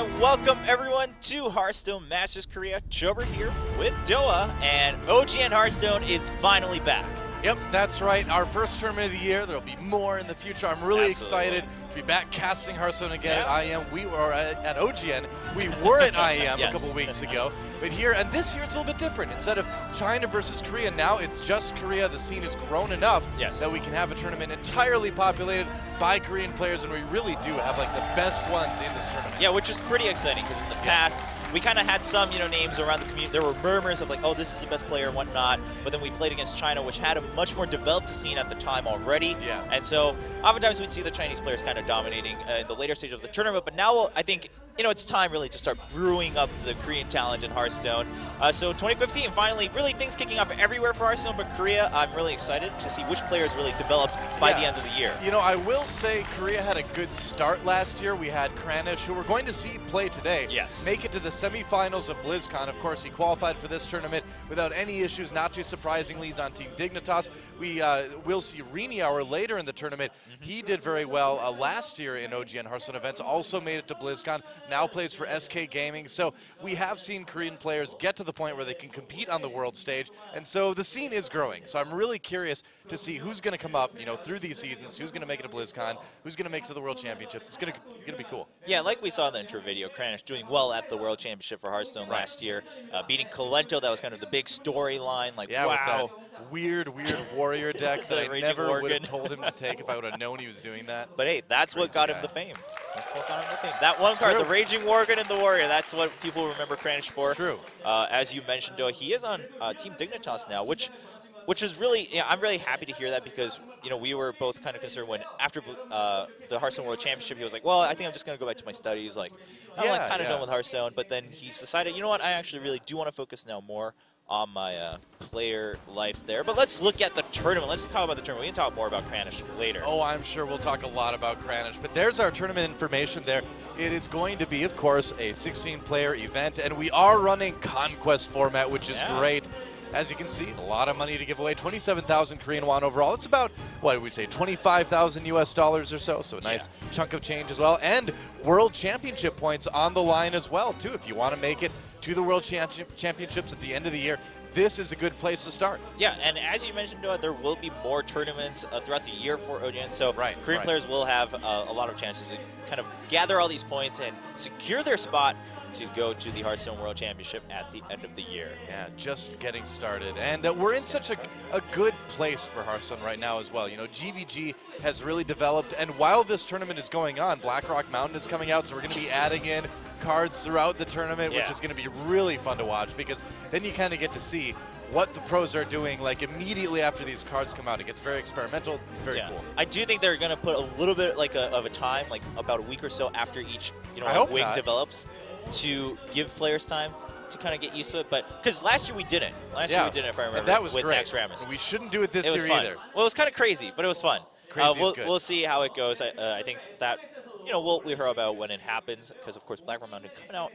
And welcome everyone to Hearthstone Masters Korea. Chober here with Doa, and OGN Hearthstone is finally back. Yep, that's right. Our first tournament of the year. There'll be more in the future. I'm really excited to be back casting Hearthstone again at IEM. We were at OGN. We were at IEM a couple weeks ago. But here, and this year it's a little bit different. Instead of China versus Korea, now it's just Korea. The scene has grown enough that we can have a tournament entirely populated by Korean players, and we really do have like the best ones in this tournament. Yeah, which is pretty exciting because in the past, we kind of had some, names around the community. There were murmurs of like, oh, this is the best player and whatnot. But then we played against China, which had a much more developed scene at the time already. Yeah. And so oftentimes we'd see the Chinese players kind of dominating in the later stage of the tournament. But now I think, it's time really to start brewing up the Korean talent in Hearthstone. So 2015, finally, really things kicking off everywhere for Hearthstone. But Korea, I'm really excited to see which players really developed by the end of the year. I will say Korea had a good start last year. We had Kranich, who we're going to see play today, make it to the semifinals of BlizzCon. Of course, he qualified for this tournament without any issues. Not too surprisingly, he's on Team Dignitas. We will see Reniauer later in the tournament. He did very well last year in OGN Hearthstone events, also made it to BlizzCon, now plays for SK Gaming. So we have seen Korean players get to the point where they can compete on the world stage, and so the scene is growing. So I'm really curious to see who's going to come up, through these seasons, who's going to make it to BlizzCon, who's going to make it to the World Championships. It's going to be cool. Yeah, like we saw in the intro video, Kranich doing well at the World Championship for Hearthstone last year, beating Kolento. That was kind of the big storyline. Like, wow. With that weird warrior deck that I never would have told him to take if I would have known he was doing that. But hey, that's what got him the fame. That's what got him the fame. That one card, the Raging Worgen and the Warrior, that's what people remember Kranich for. It's true. As you mentioned, Doa, he is on Team Dignitas now, which is really, I'm really happy to hear that because, we were both kind of concerned when after the Hearthstone World Championship, he was like, well, I think I'm just going to go back to my studies. Like, I'm kind of done with Hearthstone. But then he's decided, you know what, I actually really do want to focus now more on my player life there. But let's look at the tournament. Let's talk about the tournament. We can talk more about Kranich later. Oh, I'm sure we'll talk a lot about Kranich. But there's our tournament information there. It is going to be, of course, a 16-player event. And we are running Conquest format, which is great. As you can see, a lot of money to give away, 27,000 Korean won overall. It's about, what did we say, 25,000 US dollars or so. So a nice chunk of change as well. And World Championship points on the line as well, too. If you want to make it to the World Championships at the end of the year, this is a good place to start. Yeah, and as you mentioned, Noah, there will be more tournaments throughout the year for OGN. So Korean players will have a lot of chances to kind of gather all these points and secure their spot to go to the Hearthstone World Championship at the end of the year. Yeah, just getting started. And we're in such a good place for Hearthstone right now as well. GVG has really developed, and while this tournament is going on, Blackrock Mountain is coming out, so we're going to be adding in cards throughout the tournament, which is going to be really fun to watch because then you kind of get to see what the pros are doing like immediately after these cards come out. It gets very experimental. It's very cool. I do think they're going to put a little bit of a time, like about a week or so after each wing develops, to give players time to kind of get used to it. But because last year we didn't. Last year we didn't, if I remember. And that was with great. Max Ramus. We shouldn't do it this year either. Well, it was kind of crazy, but it was fun. Crazy is good. We'll see how it goes. I think that we'll hear about when it happens because of course Black Rock Mountain coming out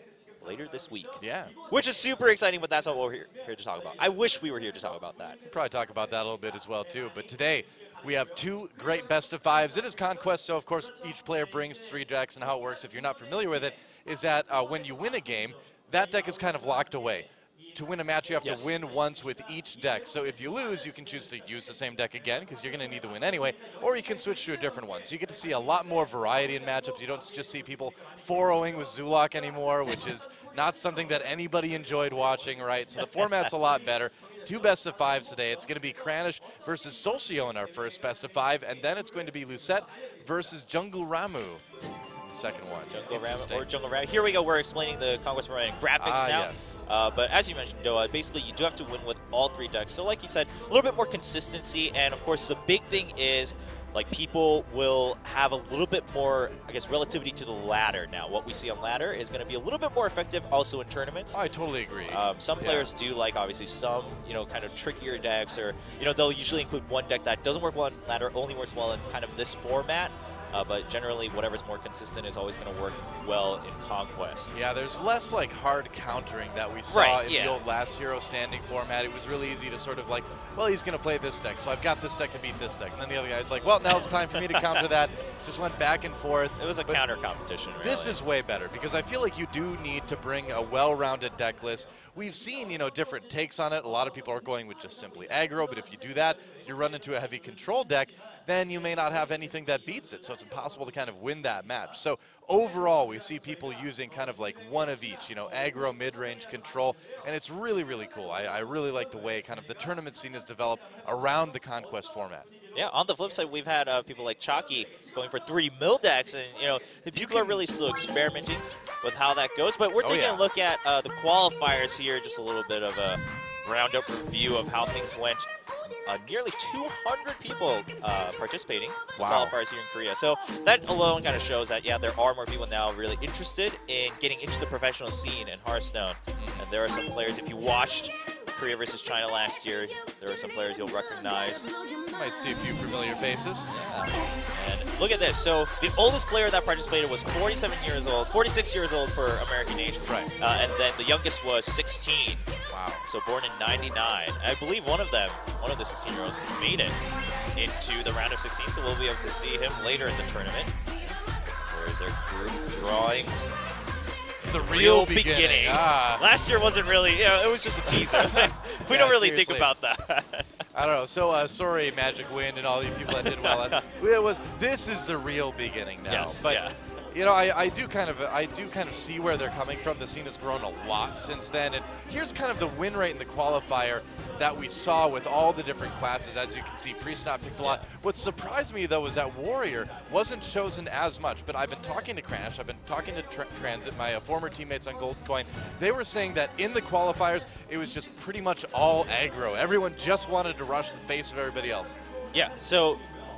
later this week. Yeah. Which is super exciting, but that's not what we're here to talk about. I wish we were here to talk about that. We'll probably talk about that a little bit as well too. But today we have two great best of fives. It is Conquest, so of course each player brings 3 decks, and how it works, if you're not familiar with it, is that when you win a game, that deck is kind of locked away. To win a match, you have to win once with each deck. So if you lose, you can choose to use the same deck again because you're going to need the win anyway, or you can switch to a different one. So you get to see a lot more variety in matchups. You don't just see people 4-0ing with Zulak anymore, which is not something that anybody enjoyed watching, right? So the format's a lot better. 2 best of 5s today. It's going to be Kranich versus Seulsiho in our first best of 5, and then it's going to be Lucette versus Jungle Ramu. The second one. Jungle Ramu. Here we go. We're explaining the Conquest format and graphics now. Yes. But as you mentioned, Doa, basically you do have to win with all 3 decks. So like you said, a little bit more consistency. And of course, the big thing is like people will have a little bit more, I guess, relativity to the ladder now. What we see on ladder is going to be a little bit more effective also in tournaments. I totally agree. Some players do like, obviously, some, kind of trickier decks, or, they'll usually include one deck that doesn't work well on ladder, only works well in kind of this format. but generally whatever's more consistent is always going to work well in Conquest. Yeah, there's less like hard countering that we saw in yeah. the old last hero standing format. It was really easy to sort of like, well, he's going to play this deck, so I've got this deck to beat this deck. And then the other guy's like, well, now it's time for me to counter that. Just went back and forth. It was a counter competition, really. This is way better because I feel like you do need to bring a well-rounded deck list. We've seen, you know, different takes on it. A lot of people are going with just simply aggro, but if you do that, you run into a heavy control deck, then you may not have anything that beats it. So it's impossible to kind of win that match. So overall, we see people using kind of like one of each, you know, aggro, mid-range, control, and it's really, really cool. I really like the way kind of the tournament scene has developed around the Conquest format. Yeah, on the flip side, we've had people like Chalky going for 3 mill decks, and you know, the people are really still experimenting with how that goes. But we're taking a look at the qualifiers here, just a little bit of a roundup review of how things went. Nearly 200 people participating in qualifiers here in Korea. So that alone kind of shows that, yeah, there are more people now really interested in getting into the professional scene in Hearthstone. And there are some players, if you watched Korea versus China last year, there are some players you'll recognize. You might see a few familiar faces. And look at this. So the oldest player that participated was 46 years old for American age. Right. And then the youngest was 16. Wow. So born in '99. I believe one of the 16-year-olds made it into the round of 16, so we'll be able to see him later in the tournament. Where is their group drawings? The real beginning. Last year wasn't really, you know, it was just a teaser. We don't really think about that. I don't know. So sorry, Magic Wind and all you people that did well. This is the real beginning now. Yes, but yeah. you know, I do kind of see where they're coming from. The scene has grown a lot since then, and here's kind of the win rate in the qualifier that we saw with all the different classes. As you can see, Priest not picked a lot. What surprised me though was that Warrior wasn't chosen as much. But I've been talking to Kranich, I've been talking to Transit, my former teammates on Golden Coin. They were saying that in the qualifiers, it was just pretty much all aggro. Everyone just wanted to rush the face of everybody else. Yeah. So,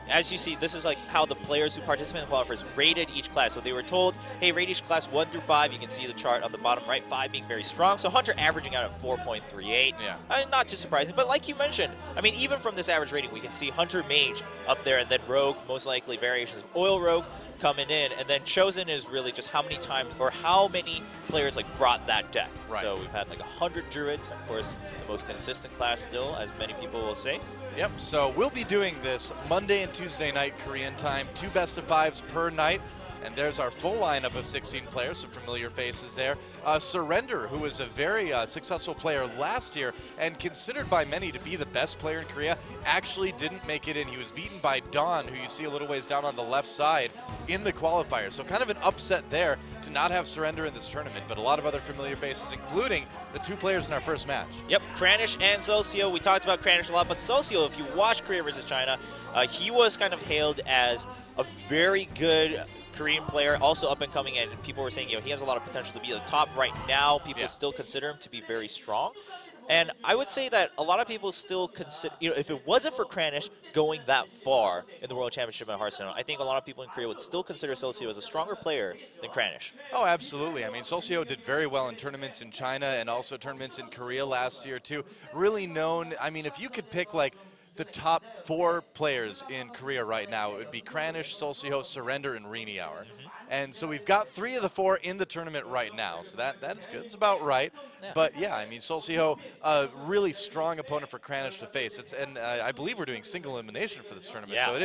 as you see, this is like how the players who participate in the qualifiers rated each class. So they were told, hey, rate each class 1 through 5. You can see the chart on the bottom right, 5 being very strong. So Hunter averaging out at 4.38. Yeah. Not too surprising. But like you mentioned, I mean, even from this average rating, we can see Hunter Mage up there, and then Rogue, most likely variations of Oil Rogue coming in. And then Chosen is really just how many times or how many players like brought that deck. Right. So we've had like 100 Druids, of course, the most consistent class still, as many people will say. Yep, so we'll be doing this Monday and Tuesday night Korean time, 2 best-of-5s per night. And there's our full lineup of 16 players, some familiar faces there. Surrender, who was a very successful player last year and considered by many to be the best player in Korea, actually didn't make it in. He was beaten by Dawn, who you see a little ways down on the left side in the qualifier. So kind of an upset there to not have Surrender in this tournament, but a lot of other familiar faces, including the 2 players in our first match. Yep, Kranich and Seulsiho. We talked about Kranich a lot, but Seulsiho, if you watch Korea versus China, he was kind of hailed as a very good Korean player, also up and coming, and people were saying, you know, he has a lot of potential to be at the top right now. People still consider him to be very strong. And I would say that a lot of people still consider, you know, if it wasn't for Kranich going that far in the World Championship at Hearthstone, I think a lot of people in Korea would still consider Seulsiho as a stronger player than Kranich. Oh, absolutely. I mean, Seulsiho did very well in tournaments in China and also tournaments in Korea last year, too. Really known, I mean, if you could pick, like, the top 4 players in Korea right now, it would be Kranich, Seulsiho, Surrender, and Reniauer. And so we've got 3 of the 4 in the tournament right now, so that's good. It's about right. Yeah. But yeah, I mean, Seulsiho, a really strong opponent for Kranich to face. And I believe we're doing single elimination for this tournament, so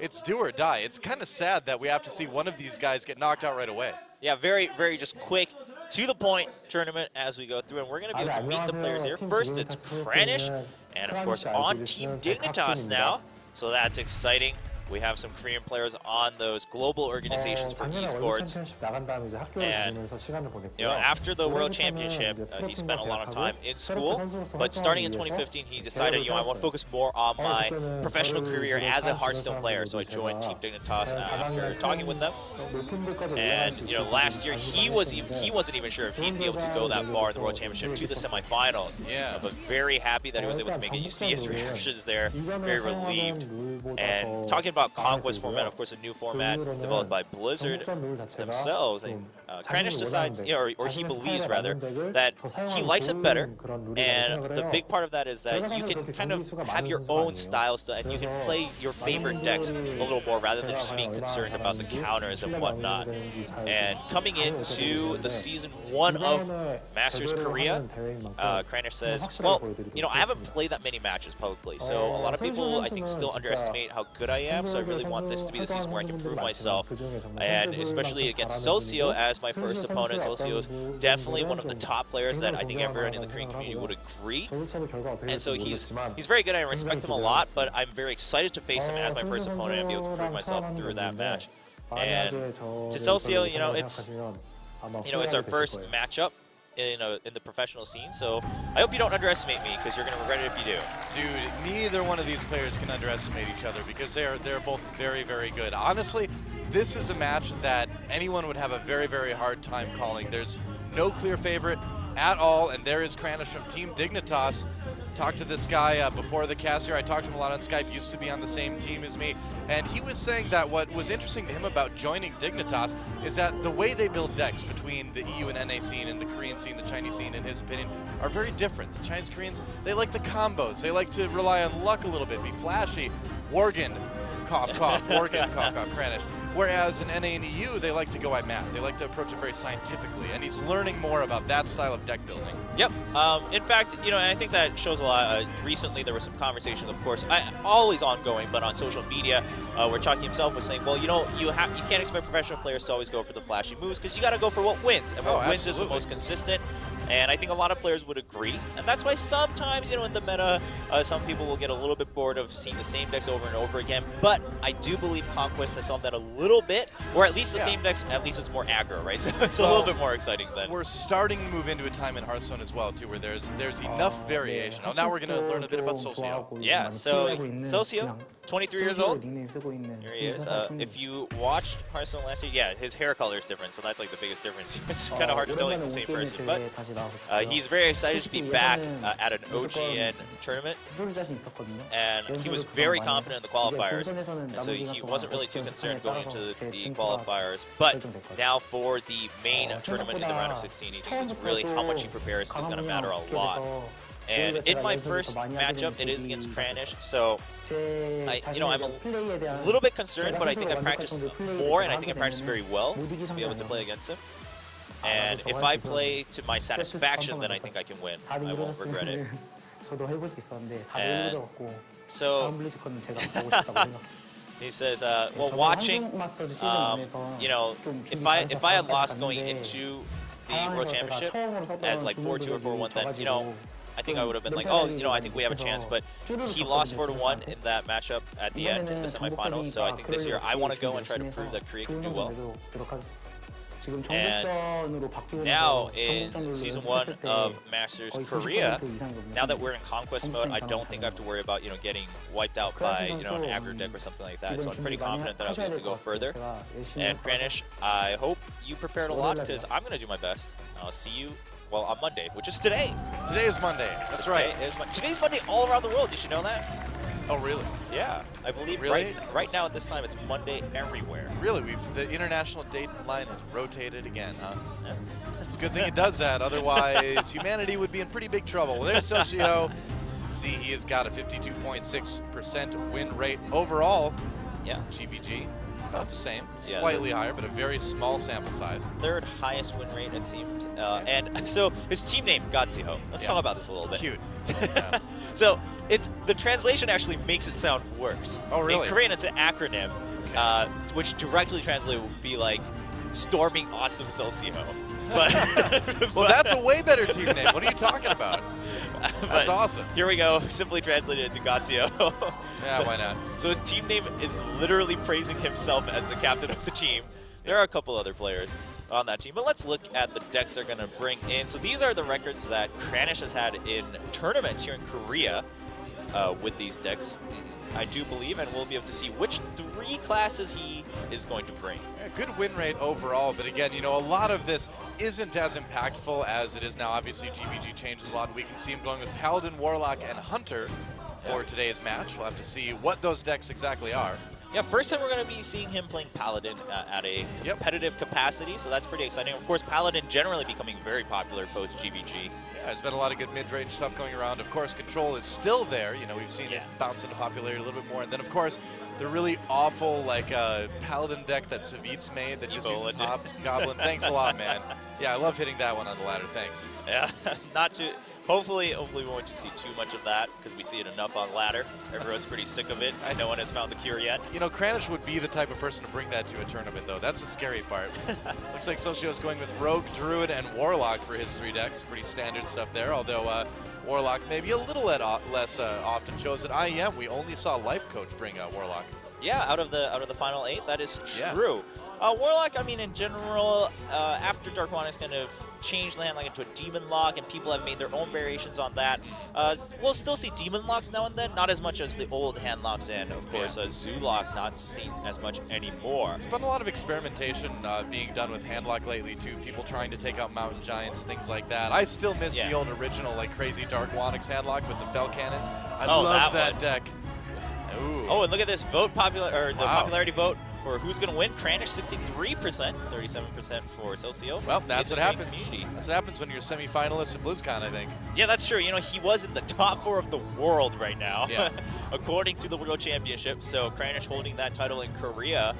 it's do or die. It's kind of sad that we have to see one of these guys get knocked out right away. Yeah, very, very just quick, to the point tournament as we go through, and we're going to be able to meet the players here. First, it's Kranich, and of course on Team Dignitas now, so that's exciting. We have some Korean players on those global organizations for esports. And you know, after the World Championship, he spent a lot of time in school. But starting in 2015, he decided, you know, I want to focus more on my professional career as a Hearthstone player. So I joined Team Dignitas after talking with them. And you know, last year he wasn't even sure if he'd be able to go that far in the World Championship to the semifinals. Yeah. But very happy that he was able to make it. You see his reactions there, very relieved. And talking about about Conquest format, of course, a new format developed by Blizzard themselves. Kranich decides, or he believes rather, that he likes it better, and the big part of that is that you can kind of have your own style, and you can play your favorite decks a little more rather than just being concerned about the counters and whatnot. And coming into the Season 1 of Masters Korea, Kranich says, well, I haven't played that many matches publicly, so a lot of people, I think, still underestimate how good I am, so I really want this to be the season where I can prove myself, and especially against Seulsiho as my first opponent. Seulsiho is definitely one of the top players that I think everyone in the Korean community would agree, and so he's very good. I respect him a lot, but I'm very excited to face him as my first opponent and be able to prove myself through that match. And to Seulsiho, it's our first matchup in the professional scene, so I hope you don't underestimate me, because you're going to regret it if you do. Dude, neither one of these players can underestimate each other, because they're both very, very good. Honestly, this is a match that anyone would have a very, very hard time calling. There's no clear favorite at all, and there is Kranich from Team Dignitas. Talked to this guy before the cast here. I talked to him a lot on Skype, used to be on the same team as me, and he was saying that what was interesting to him about joining Dignitas is that the way they build decks between the EU and NA scene and the Korean scene, the Chinese scene, in his opinion, are very different. The Chinese Koreans, they like the combos. They like to rely on luck a little bit, be flashy. Worgen, cough, cough, Worgen, cough, cough, Kranich. Whereas in NA and EU, they like to go at math. They like to approach it very scientifically, and he's learning more about that style of deck building. Yep. In fact, and I think that shows a lot. Recently, there were some conversations, of course, always ongoing, but on social media, where Chalky himself was saying, well, you can't expect professional players to always go for the flashy moves, because you got to go for what wins, and what wins is the most consistent. And I think a lot of players would agree, and that's why sometimes, in the meta, some people will get a little bit bored of seeing the same decks over and over again. But I do believe Conquest has solved that a little bit, or at least the same decks. At least it's more aggro, right? So it's a little bit more exciting then. We're starting to move into a time in Hearthstone as well, too, where there's enough variation. Oh, now we're going to learn a bit about Seulsiho. Yeah. So Seulsiho, 23 years old. Here he is. If you watched Hearthstone last year, yeah, his hair color is different, so that's like the biggest difference. It's kind of hard to tell he's the same person, but he's very excited to be back at an OGN tournament, and he was very confident in the qualifiers, and so he wasn't really too concerned going into the qualifiers. But now for the main tournament in the round of 16, he thinks it's really how much he prepares is going to matter a lot. And in my first matchup, it is against Kranich, so I'm a little bit concerned, but I think I practiced more, and I think I practiced very well to be able to play against him. And if I play to my satisfaction, then I think I can win. I won't regret it. And so he says, well, watching, if I had lost going into the World Championship as like 4-2 or 4-1, then I think I would have been like, oh, I think we have a chance. But he lost 4-1 in that matchup at the end in the semifinals. So I think this year I want to go and try to prove that Korea can do well. And now in Season 1 of Masters Korea, now that we're in Conquest mode, I don't think I have to worry about, getting wiped out by, an aggro deck or something like that. So I'm pretty confident that I'll be able to go further. And Kranich, I hope you prepared a lot, because I'm going to do my best. I'll see you, well, on Monday, which is today. Today is Monday. That's right. Today's Monday all around the world. Did you know that? Oh, really? Yeah, I believe right now at this time it's Monday everywhere. Really? The international date line has rotated again, huh? Yeah. It's a good thing it does that, otherwise humanity would be in pretty big trouble. Well, there's Seulsiho. See, he has got a 52.6% win rate overall. Yeah. GVG, about the same. Yeah, slightly higher, but a very small sample size. Third highest win rate, it seems. And so his team name, Seulsiho. Let's talk about this a little bit. Cute. Yeah. So the translation actually makes it sound worse. Oh, really? In Korean, it's an acronym, which directly translated would be like Storming Awesome Seulsiho. But well, that's a way better team name. What are you talking about? That's awesome. Here we go, simply translated into Seulsiho. Yeah, why not? So his team name is literally praising himself as the captain of the team. There are a couple other players on that team, but let's look at the decks they're going to bring in. So these are the records that Kranich has had in tournaments here in Korea with these decks, I do believe, and we'll be able to see which 3 classes he is going to bring. Yeah, good win rate overall, but again, a lot of this isn't as impactful as it is now. Obviously, GVG changes a lot, and we can see him going with Paladin, Warlock, and Hunter for today's match. We'll have to see what those decks exactly are. Yeah, first time we're going to be seeing him playing Paladin at a competitive capacity, so that's pretty exciting. Of course, Paladin generally becoming very popular post-GVG. Yeah, there's been a lot of good mid-range stuff going around. Of course, Control is still there. You know, we've seen it bounce into popularity a little bit more. And then, of course, the really awful, like, Paladin deck that Savitz made that just uses Goblin. Thanks a lot, man. Yeah, I love hitting that one on the ladder. Thanks. Yeah, not too... Hopefully we won't see too much of that because we see it enough on ladder. Everyone's pretty sick of it. No one has found the cure yet. You know, Kranich would be the type of person to bring that to a tournament, though. That's the scary part. Looks like Seulsiho is going with Rogue, Druid, and Warlock for his 3 decks. Pretty standard stuff there, although Warlock maybe a little less often shows at IEM. We only saw Life Coach bring Warlock. Yeah, out of the final 8, that is true. Yeah. Warlock, I mean, in general, after Dark Wanix kind of changed the handlock into a Demon Lock, and people have made their own variations on that, we'll still see Demon Locks now and then, not as much as the old handlocks, and of course, Zoolock not seen as much anymore. There's been a lot of experimentation being done with handlock lately, too. People trying to take out Mountain Giants, things like that. I still miss the old original, like, crazy Dark Wanix handlock with the Fell Cannons. I love that deck. Ooh. Oh, and look at this popularity vote for who's going to win. Kranich 63%, 37% for Seulsiho. Well, that's what happens. That's what happens when you're semi-finalist at BlizzCon, I think. Yeah, that's true. You know, he was in the top 4 of the world right now, according to the World Championship. So Kranich holding that title in Korea.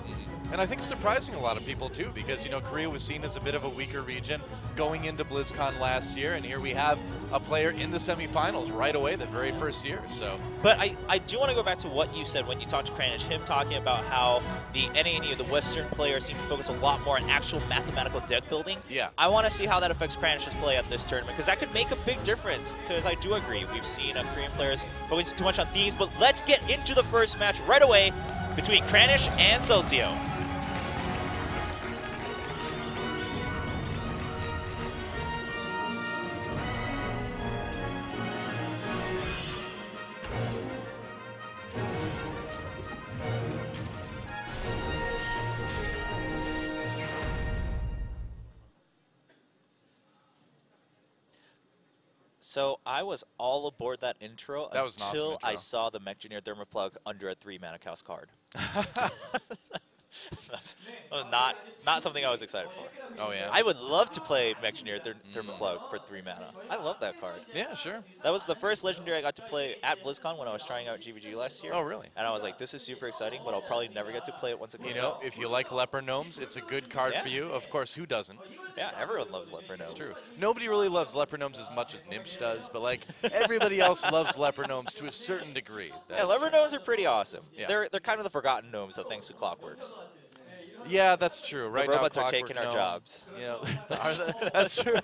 And I think surprising a lot of people, too, because, you know, Korea was seen as a bit of a weaker region going into BlizzCon last year, and here we have a player in the semifinals right away the very first year. So, but I do want to go back to what you said when you talked to Kranich, him talking about how the NA, the Western players, seem to focus a lot more on actual mathematical deck building. Yeah. I want to see how that affects Kranich's play at this tournament, because that could make a big difference, because I do agree. We've seen Korean players focus too much on themes, but let's get into the first match right away between Kranich and Seulsiho. So I was all aboard that intro until I saw the Mech-Engineer Thermoplug under a 3-mana cast card. That's not something I was excited for. Oh, yeah? I would love to play Mech-Engineer Thermoplug for 3 mana. I love that card. Yeah, sure. That was the first Legendary I got to play at BlizzCon when I was trying out GVG last year. Oh, really? And I was like, this is super exciting, but I'll probably never get to play it once it comes out. You know, if you like Leper Gnomes, it's a good card for you. Of course, who doesn't? Yeah, everyone loves Leper Gnomes. It's true. Nobody really loves Leper Gnomes as much as Nimsh does, but, like, everybody else loves Leper Gnomes to a certain degree. Yeah, Leper Gnomes are pretty awesome. Yeah. They're kind of the forgotten gnomes, so thanks to Clockworks. Yeah, that's true. Right the robots now, are taking our jobs. Yeah, that's true.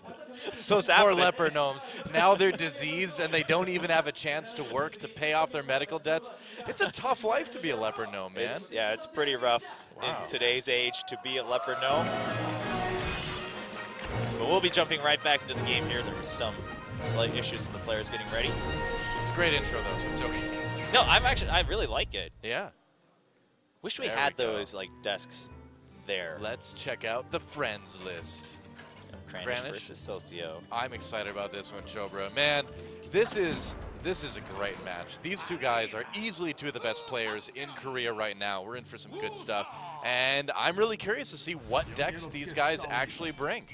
Those poor leper gnomes. Now they're diseased and they don't even have a chance to work to pay off their medical debts. It's a tough life to be a leper gnome, man. It's pretty rough in today's age to be a leper gnome. But we'll be jumping right back into the game here. There was some slight issues with the players getting ready. It's a great intro, though, so it's okay. No, I really like it. Yeah. Wish we had those like desks there. Let's check out the friends list. Kranich versus Seulsiho. I'm excited about this one, Chobra. Man, this is a great match. These two guys are easily two of the best players in Korea right now. We're in for some good stuff. And I'm really curious to see what decks these guys actually bring.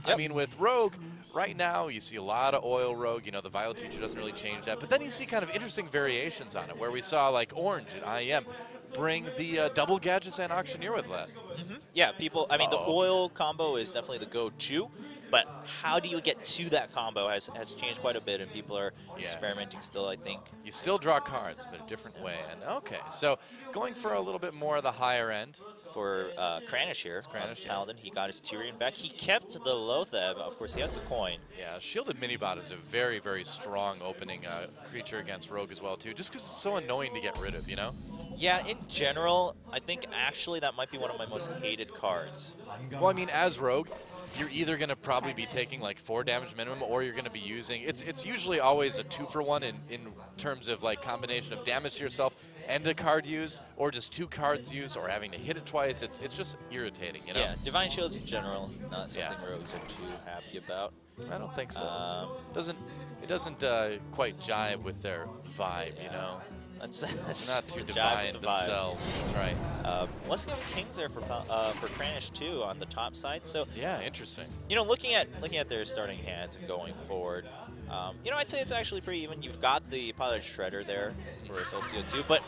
I mean, with Rogue, right now, you see a lot of oil Rogue. You know, the Violet Teacher doesn't really change that. But then you see kind of interesting variations on it, where we saw, like, Orange at IEM bring the double gadgets and Auctioneer with that. Yeah, people, I mean, the oil combo is definitely the go-to, but how do you get to that combo has changed quite a bit, and people are experimenting still, I think. You still draw cards, but a different way. And okay, so going for a little bit more of the higher end. For Kranich here, Paladin, he got his Tyrion back. He kept the Lotheb. Of course, he has the coin. Yeah, Shielded Minibot is a very, very strong opening creature against Rogue as well, too, just because it's so annoying to get rid of, you know? Yeah, in general, I think actually that might be one of my most hated cards. Well, I mean, as Rogue, you're either going to probably be taking like 4 damage minimum, or you're going to be using, it's usually always a 2-for-1 in terms of like combination of damage to yourself and a card used, or just 2 cards used, or having to hit it twice. It's just irritating, you know? Yeah, Divine Shields in general, not something Rogues are too happy about. I don't think so. It doesn't quite jive with their vibe, you know? That's Not too the jive divine with the vibes. themselves. That's right. Let's go Kings there for Kranich too on the top side. So Yeah, interesting. you know, looking at their starting hands and going forward, you know, I'd say it's actually pretty even. You've got the Pilot Shredder there for Seulsiho too, but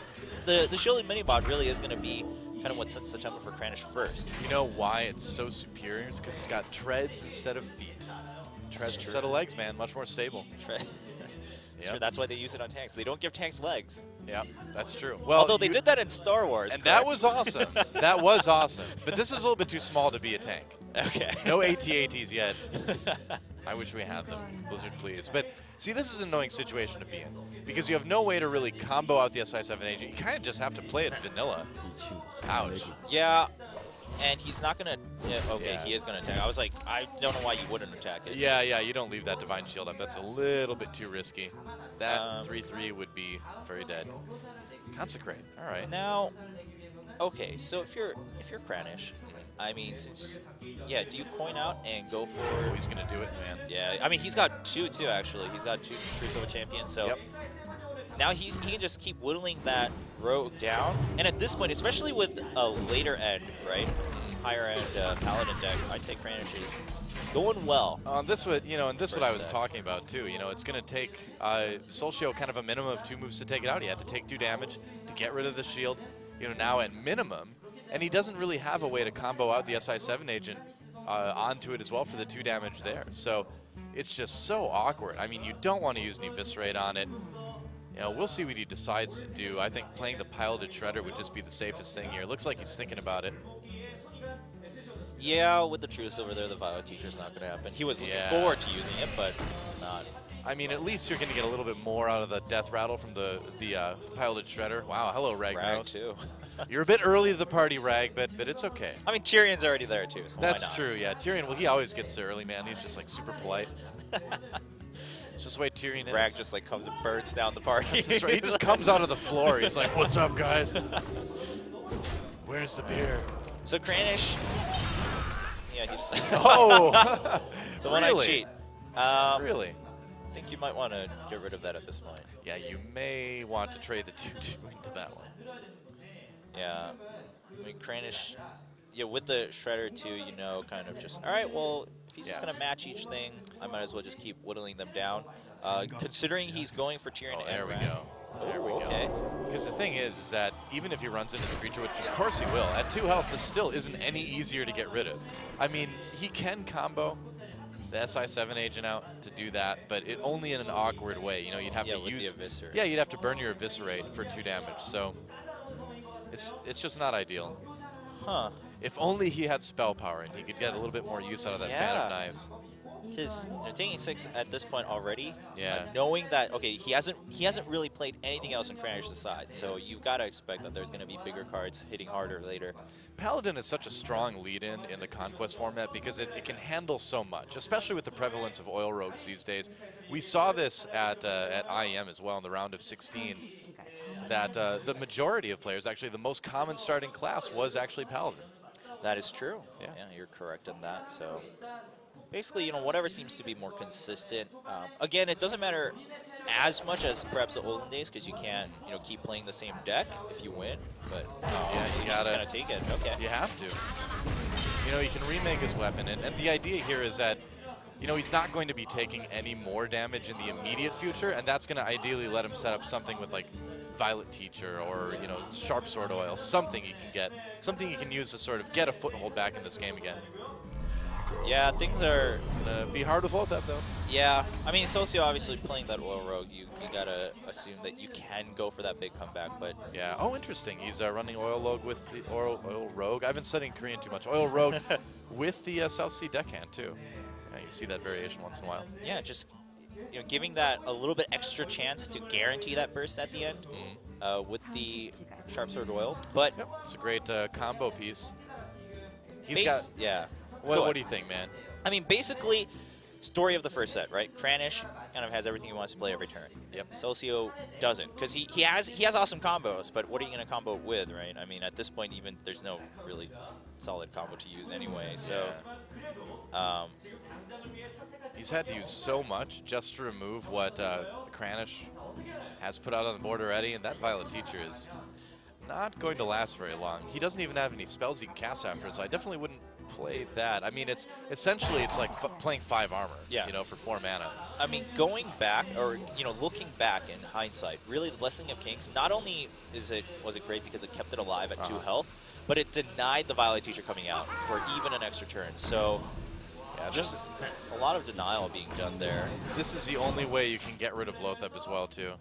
the shielded mini-bot really is going to be kind of what sets the tempo for Kranich first. You know why it's so superior? It's because it's got treads instead of feet. Treads instead of legs, man. Much more stable. Sure, that's why they use it on tanks. They don't give tanks legs. Yeah, that's true. Well, although they did that in Star Wars, and correct? that was awesome. That was awesome. But this is a little bit too small to be a tank. Okay. No AT-ATs yet. I wish we had them. Blizzard, please. But see, this is an annoying situation to be in because you have no way to really combo out the SI7 agent. You kind of just have to play it vanilla. Ouch. Yeah, and he's not gonna. Yeah, okay, Yeah. he is gonna attack. I was like, I don't know why you wouldn't attack it. Yeah, you don't leave that Divine Shield up. That's a little bit too risky. That 3-3 would be very dead. Consecrate. All right. Now, okay, so if you're Kranich, I mean, since do you coin out and go for? Oh, he's gonna do it, man. Yeah, I mean, he's got two too actually. He's got two True Silver Champions, so now he can just keep whittling that rogue down. And at this point, especially with a later end, right, higher end Paladin deck, I'd say Kranich is going well. This what and this what I was set. talking about too. You know, it's going to take Seulsiho kind of a minimum of 2 moves to take it out. He had to take 2 damage to get rid of the shield. You know, now at minimum, and he doesn't really have a way to combo out the SI7 agent onto it as well for the 2 damage there. So it's just so awkward. I mean, you don't want to use an Eviscerate on it. You know, we'll see what he decides to do. I think playing the Piloted Shredder would just be the safest thing here. Looks like he's thinking about it. Yeah, with the True Silver there, the Violet Teacher's not going to happen. He was looking forward to using it, but it's not. I mean, at least you're going to get a little bit more out of the Death Rattle from the Piloted Shredder. Wow, hello, Ragnaros. Rag too. You're a bit early to the party, Rag, but it's okay. I mean, Tyrion's already there too, so That's why not? true, yeah. Tyrion, well, he always gets there early, man. He's just, like, super polite. It's just the way Tyrion is. Rag just, like, comes and burns down the party. That's right. He just comes out of the floor. He's like, what's up, guys? Where's the beer? So Kranich, yeah, he just Oh! the one I Really? cheat. Really? I think you might want to get rid of that at this point. Yeah, you may want to trade the 2-2 into that one. Yeah, I mean Kranich, with the Shredder too, you know, kind of just, all right, well, if he's just going to match each thing, I might as well just keep whittling them down. Considering he's going for Tyrion and there we Rag. go. There we Okay. go. Because the thing is that even if he runs into the creature, which of course he will, at 2 health, this still isn't any easier to get rid of. I mean, he can combo the SI7 agent out to do that, but it only in an awkward way. You know, you'd have to with use the Eviscerate. Yeah, you'd have to burn your Eviscerate for 2 damage. So it's just not ideal. Huh. If only he had spell power and he could get a little bit more use out of that Fan of Knives. Because taking 6 at this point already, Yeah. knowing that he hasn't really played anything else in Kranich's side, so you've got to expect that there's going to be bigger cards hitting harder later. Paladin is such a strong lead-in in the Conquest format because it can handle so much, especially with the prevalence of oil rogues these days. We saw this at IEM as well in the round of 16, that the majority of players, actually the most common starting class was actually Paladin. That is true. Yeah, you're correct in that. So basically, whatever seems to be more consistent. Again, it doesn't matter as much as perhaps the olden days because you can't, keep playing the same deck if you win. But yeah, so you you're just gonna take it. Okay. You have to. He can remake his weapon, and the idea here is that, he's not going to be taking any more damage in the immediate future, and that's going to ideally let him set up something with like Violet Teacher or Sharp Sword Oil, something he can get, something he can use to sort of get a foothold back in this game again. Yeah, things are... It's going to be hard without that, though. Yeah. I mean, Seulsiho obviously playing that Oil Rogue, you got to assume that you can go for that big comeback, but... Yeah. Oh, interesting. He's running Oil Rogue with the Oil Rogue. I've been studying Korean too much. Oil Rogue with the South Sea deckhand, too. Yeah, you see that variation once in a while. Yeah, just giving that a little bit extra chance to guarantee that burst at the end with the Sharp Sword Oil. But it's a great combo piece. He's got... Yeah. What do you think, man? I mean, basically, story of the first set, right? Kranich kind of has everything he wants to play every turn. Yep. Seulsiho doesn't, because he has awesome combos, but what are you going to combo with, right? I mean, at this point, even there's no really solid combo to use anyway. So, he's had to use so much just to remove what Kranich has put out on the board already, and that Violet Teacher is not going to last very long. He doesn't even have any spells he can cast after it, so I definitely wouldn't play that. I mean, it's essentially like playing 5 armor, you know, for 4 mana. I mean, going back, or looking back in hindsight, really the Blessing of Kings, not only was it great because it kept it alive at 2 health, but it denied the Violet Teacher coming out for even an extra turn. So yeah, just a lot of denial being done there. This is the only way you can get rid of Lothep as well, too.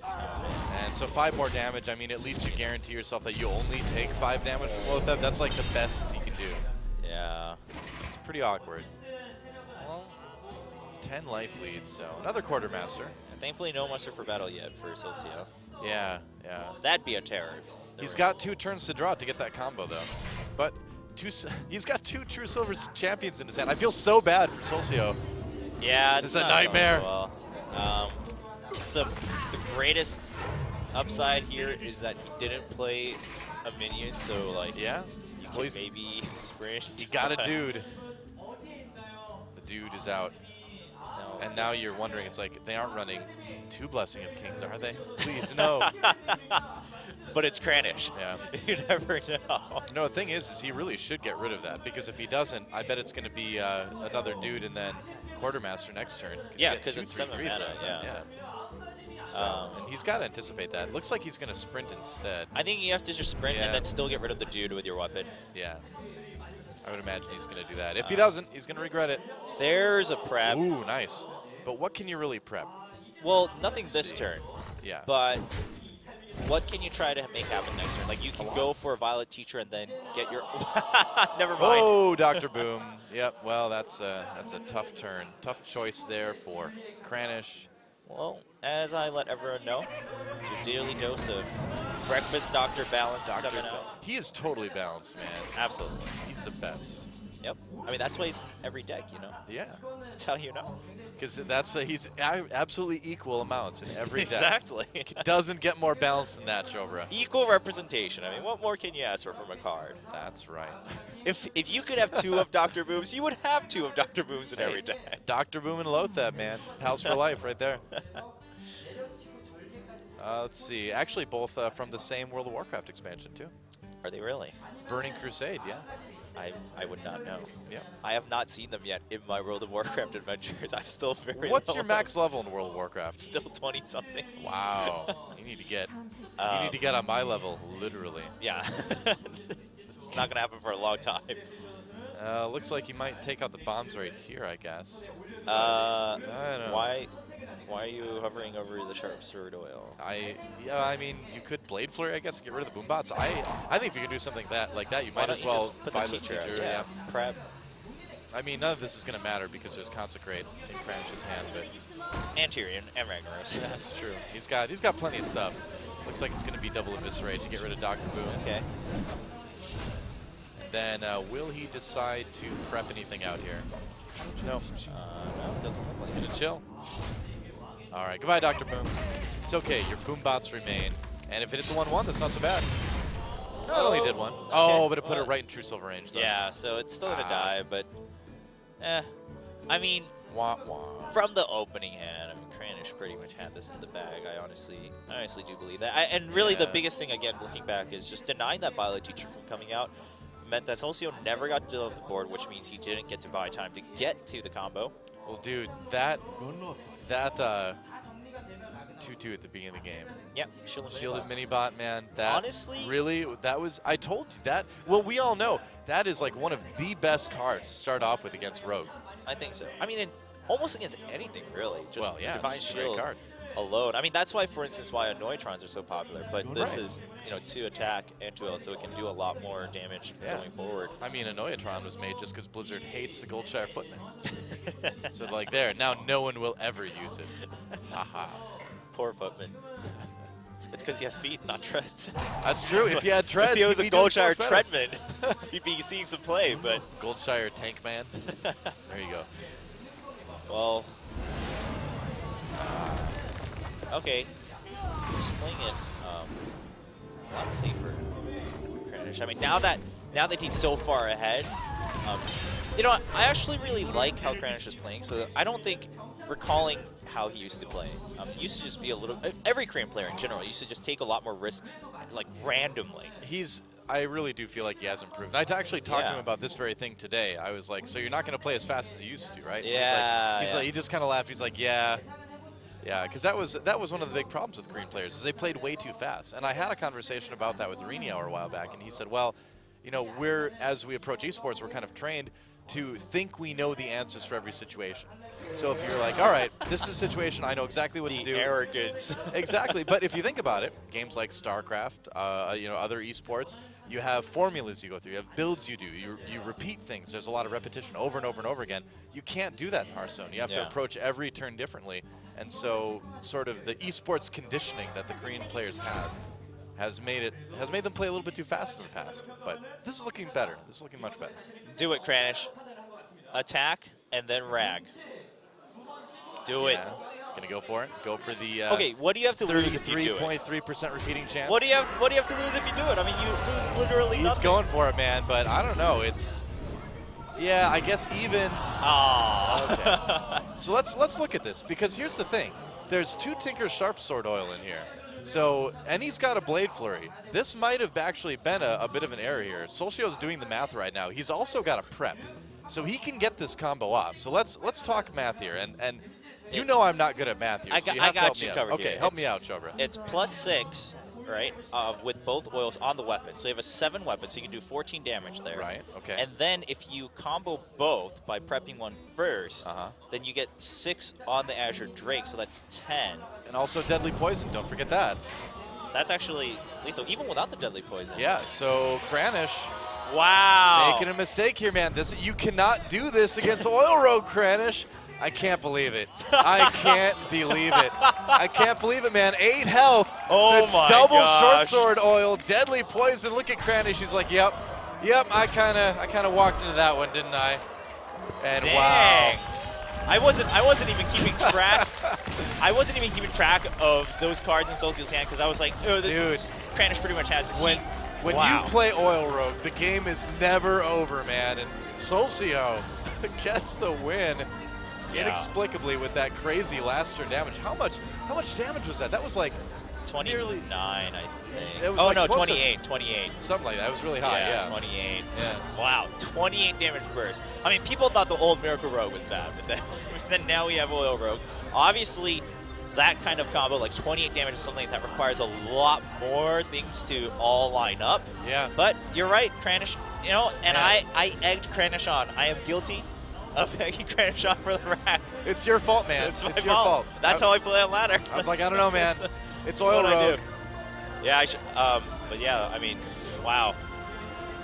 And so 5 more damage, I mean, at least you guarantee yourself that you only take 5 damage from Lothep. That's like the best you can do. Yeah. It's pretty awkward. Well, 10 life leads, so another Quartermaster. And thankfully no muster for battle yet for Seulsiho. Yeah, yeah. That'd be a terror. He's got 2 turns to draw to get that combo, though. But he's got 2 True Silver Champions in his hand. I feel so bad for Seulsiho. Yeah, this is a nightmare. Well. The greatest upside here is that he didn't play a minion, so like you can maybe sprint. He got a dude. The dude is out. No, and now you're wondering, it's like they aren't running 2 Blessing of Kings, are they? Please, no. But it's Kranich. Yeah. You never know. No, the thing is he really should get rid of that, because if he doesn't, I bet it's going to be another dude and then Quartermaster next turn. Yeah, because it's 7 mana, yeah. So, and he's got to anticipate that. Looks like he's going to sprint instead. I think you have to just sprint and then still get rid of the dude with your weapon. Yeah. I would imagine he's going to do that. If he doesn't, he's going to regret it. There's a prep. Ooh, nice. But what can you really prep? Well, nothing this turn. Yeah. But what can you try to make happen next turn? Like, you can go for a Violet Teacher and then get your... Never mind. Oh, Dr. Boom. Yep, well, that's a tough turn. Tough choice there for Kranich. Well, as I let everyone know, your daily dose of breakfast Dr. Balance coming out. He is totally balanced, man. Absolutely. He's the best. Yep. I mean, that's why he's every deck, you know? Yeah. That's how you know. Because he's absolutely equal amounts in every deck. Exactly. Doesn't get more balanced than that, Chobra. Equal representation. I mean, what more can you ask for from a card? That's right. If you could have 2 of Dr. Booms, you would have 2 of Dr. Booms in every deck. Dr. Boom and Lothep, man. Pals for life right there. Let's see. Actually, both from the same World of Warcraft expansion, too. Are they really? Burning Crusade, yeah. I would not know. Yeah. I have not seen them yet in my World of Warcraft adventures. I'm still very What's low. your max level in World of Warcraft? Still 20-something. Wow. You need to get on my level, literally. Yeah. It's not going to happen for a long time. Looks like you might take out the bombs right here, I guess. I don't know. Why are you hovering over the Sharp Sword Oil? I mean, you could Blade Flurry, I guess, and get rid of the Boombots. I think if you can do something like that, you might as well put buy the the teacher. Yeah. Prep. I mean, none of this is going to matter because there's Consecrate in Kranich's hand, but And Tyrion and Ragnaros. that's true. He's got plenty of stuff. Looks like it's going to be double Eviscerate to get rid of Dr. Boom. Okay. Then will he decide to prep anything out here? No. No, it doesn't look like He's going to chill. All right, goodbye, Dr. Boom. It's okay, your Boombots remain. And if it is a 1-1, that's not so bad. No, it only did 1. Okay. Oh, but it put it right in True Silver range, though. Yeah, so it's still going to die, but... I mean, wah, wah. From the opening hand, I mean, Kranich pretty much had this in the bag. I honestly do believe that. And really the biggest thing, again, looking back, is just denying that Violet Teacher from coming out meant that Seulsiho never got to the board, which means he didn't get to buy time to get to the combo. Well, dude, that 2-2 at the beginning of the game. Yep, Shielded Minibot, man. That honestly, really, that was, I told you that. Well, we all know that is like one of the best cards to start off with against Rogue. I think so. I mean, almost against anything, really. Just Divine Shield card alone. I mean, that's why, for instance, why Annoytrons are so popular. But this is, to attack and to so it can do a lot more damage going forward. I mean, Annoytron was made just because Blizzard hates the Goldshire Footman. So, like, there, now no one will ever use it. Haha. Poor Footman. It's because he has feet, not treads. That's true. If he had treads, if he was a Goldshire Treadman, he'd be seeing some play. But Goldshire Tank Man. There you go. Well, okay. Just playing it a lot safer. I mean, now that he's so far ahead, I actually really like how Kranich is playing. So I don't think recalling how he used to play. He used to just be a little. Every Korean player in general used to just take a lot more risks, like randomly. I really do feel like he has improved. I actually talked to him about this very thing today. I was like, so you're not going to play as fast as you used to, right? Yeah. He's like, he just kind of laughed. He's like, yeah, because that was one of the big problems with Korean players is they played way too fast. And I had a conversation about that with Reniauer a while back, and he said, well, you know, as we approach esports, we're kind of trained to think we know the answers for every situation. So if you're like, all right, this is a situation, I know exactly what to do. The arrogance. Exactly. But if you think about it, games like StarCraft, you know, other esports, you have formulas you go through, you have builds you do, you repeat things. There's a lot of repetition over and over and over again. You can't do that in Hearthstone. You have to approach every turn differently. And so sort of the esports conditioning that the Korean players have has made them play a little bit too fast in the past. But this is looking better. This is looking much better. Do it, Kranich. Attack and then rag. Do it. Gonna go for it. Go for the. Okay, what do you have to lose if you do it? 33.3% repeating chance. What do you have to lose if you do it? I mean, you lose literally nothing. He's going for it, man. But I don't know. It's. Yeah, I guess even. Oh. Okay. So let's look at this, because here's the thing. There's 2 Tinker's Sharp Sword oil in here. So, and he's got a Blade Flurry. This might have actually been a bit of an error here. Seulsiho's doing the math right now. He's also got a prep. So he can get this combo off. So let's talk math here. And you know I'm not good at math here. I got you covered. Okay, help me out, Chobra. It's +6, right, with both oils on the weapon. So you have a 7 weapon, so you can do 14 damage there. Right, okay. And then if you combo both by prepping one first, then you get 6 on the Azure Drake, so that's 10. And also Deadly Poison, don't forget that. That's actually lethal, even without the Deadly Poison. Yeah, so Kranich. Wow. Making a mistake here, man. You cannot do this against Oil Rogue, Kranich. I can't believe it. I can't believe it. I can't believe it, man. 8 health. Oh my double gosh. short sword oil, Deadly Poison. Look at Kranich. He's like, yep. I kind of walked into that one, didn't I? And dang. wow. I wasn't even keeping track. I wasn't even keeping track of those cards in Seulsiho's hand because I was like, oh, dude, Kranich pretty much has this. When you play Oil Rogue, the game is never over, man. And Seulsiho gets the win inexplicably with that crazy last turn damage. How much damage was that? That was like 29, I think. It was oh, no, 28. Something like that. It was really high, yeah. 28. Yeah. Wow, 28 damage burst. I mean, people thought the old Miracle Rogue was bad, but then now we have Oil Rogue. Obviously, that kind of combo, like 28 damage is something that requires a lot more things to all line up. Yeah. But you're right, Kranich, you know, and I egged Kranich on. I am guilty of egging Kranich on for the rack. It's your fault, man. It's your fault. That's how I play on ladder. I was like, I don't know, man. It's Oil Rogue. Yeah, I should, but yeah, I mean, wow.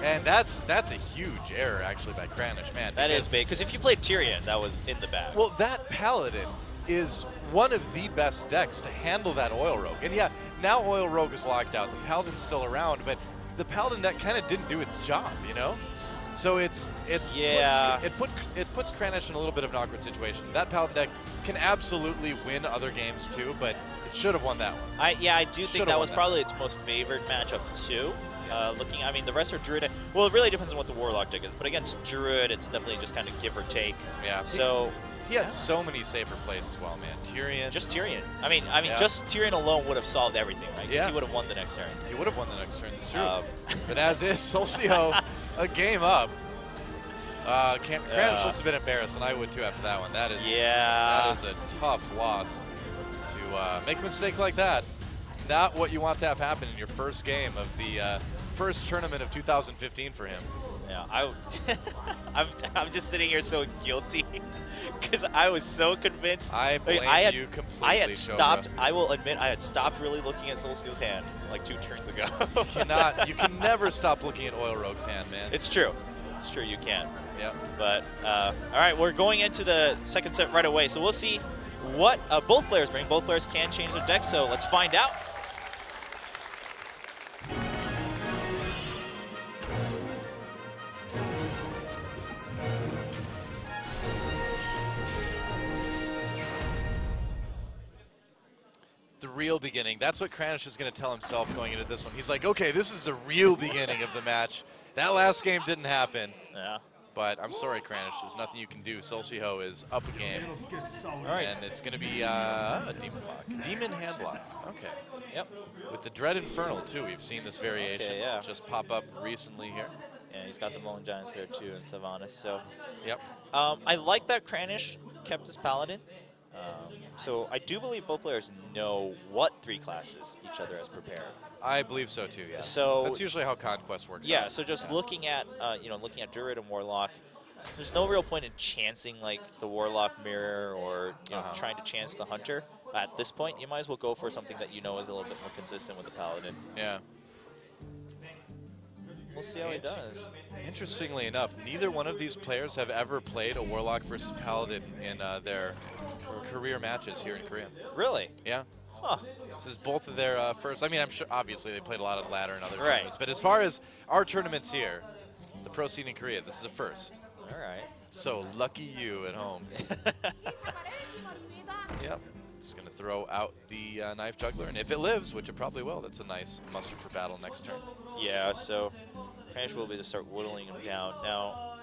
And that's a huge error, actually, by Kranich, man. That is big, because if you played Tyrion, that was in the bag. Well, that Paladin is one of the best decks to handle that Oil Rogue. And yeah, now Oil Rogue is locked out. The Paladin's still around, but the Paladin deck kind of didn't do its job, you know? So it puts Kranich in a little bit of an awkward situation. That Paladin deck can absolutely win other games too, but it should have won that one. I do think that was probably its most favored matchup too. I mean, the rest are Druid. Well, it really depends on what the Warlock deck is, but against Druid, it's definitely just kind of give or take. Yeah. So he had so many safer plays as well, man. Tyrion. Just Tyrion. I mean, just Tyrion alone would have solved everything, right? Because he would have won the next turn. He would have won the next turn. That's true. But as is, Seulsiho, a game up. Kranich looks a bit embarrassed, and I would too after that one. That is a tough loss to make a mistake like that. Not what you want to have happen in your first game of the first tournament of 2015 for him. Yeah, I'm just sitting here so guilty because I was so convinced. I blame you completely. I had stopped. I will admit, I had stopped really looking at Seulsiho's hand like 2 turns ago. You can never stop looking at Oil Rogue's hand, man. It's true. It's true. You can. Yep. But all right, we're going into the second set right away, so we'll see what both players bring. Both players can change their deck, so let's find out. The real beginning. That's what Kranich is going to tell himself going into this one. He's like, okay, this is the real beginning of the match. That last game didn't happen. Yeah. But I'm sorry, Kranich, there's nothing you can do. Seulsiho is up a game. All right. And it's going to be a demon block. Demon hand block. Okay. Yep. With the Dread Infernal, too, we've seen this variation yeah. just pop up recently here. Yeah, he's got the Mullen Giants there, too, in Sylvanas. So, Yep. I like that Kranich kept his Paladin. So I do believe both players know what 3 classes each other has prepared. I believe so, too, yeah. So that's usually how Conquest works. Yeah, so just looking at, looking at Druid and Warlock, there's no real point in chancing, like, the Warlock Mirror or, trying to chance the Hunter. At this point, you might as well go for something that you know is a little bit more consistent with the Paladin. Yeah. We'll see how he does. Interestingly enough, neither one of these players have ever played a Warlock versus Paladin in their career matches here in Korea. Really? Yeah. Huh. This is both of their first. I mean, I'm sure obviously they played a lot of ladder and other Right. tournaments, but as far as our tournaments here, the pro scene in Korea, this is a first. All right. So lucky you at home. Yep. Just going to throw out the Knife Juggler, and if it lives, which it probably will, that's a nice muster for battle next turn. Yeah, so Kranich will be able to start whittling him down. Now,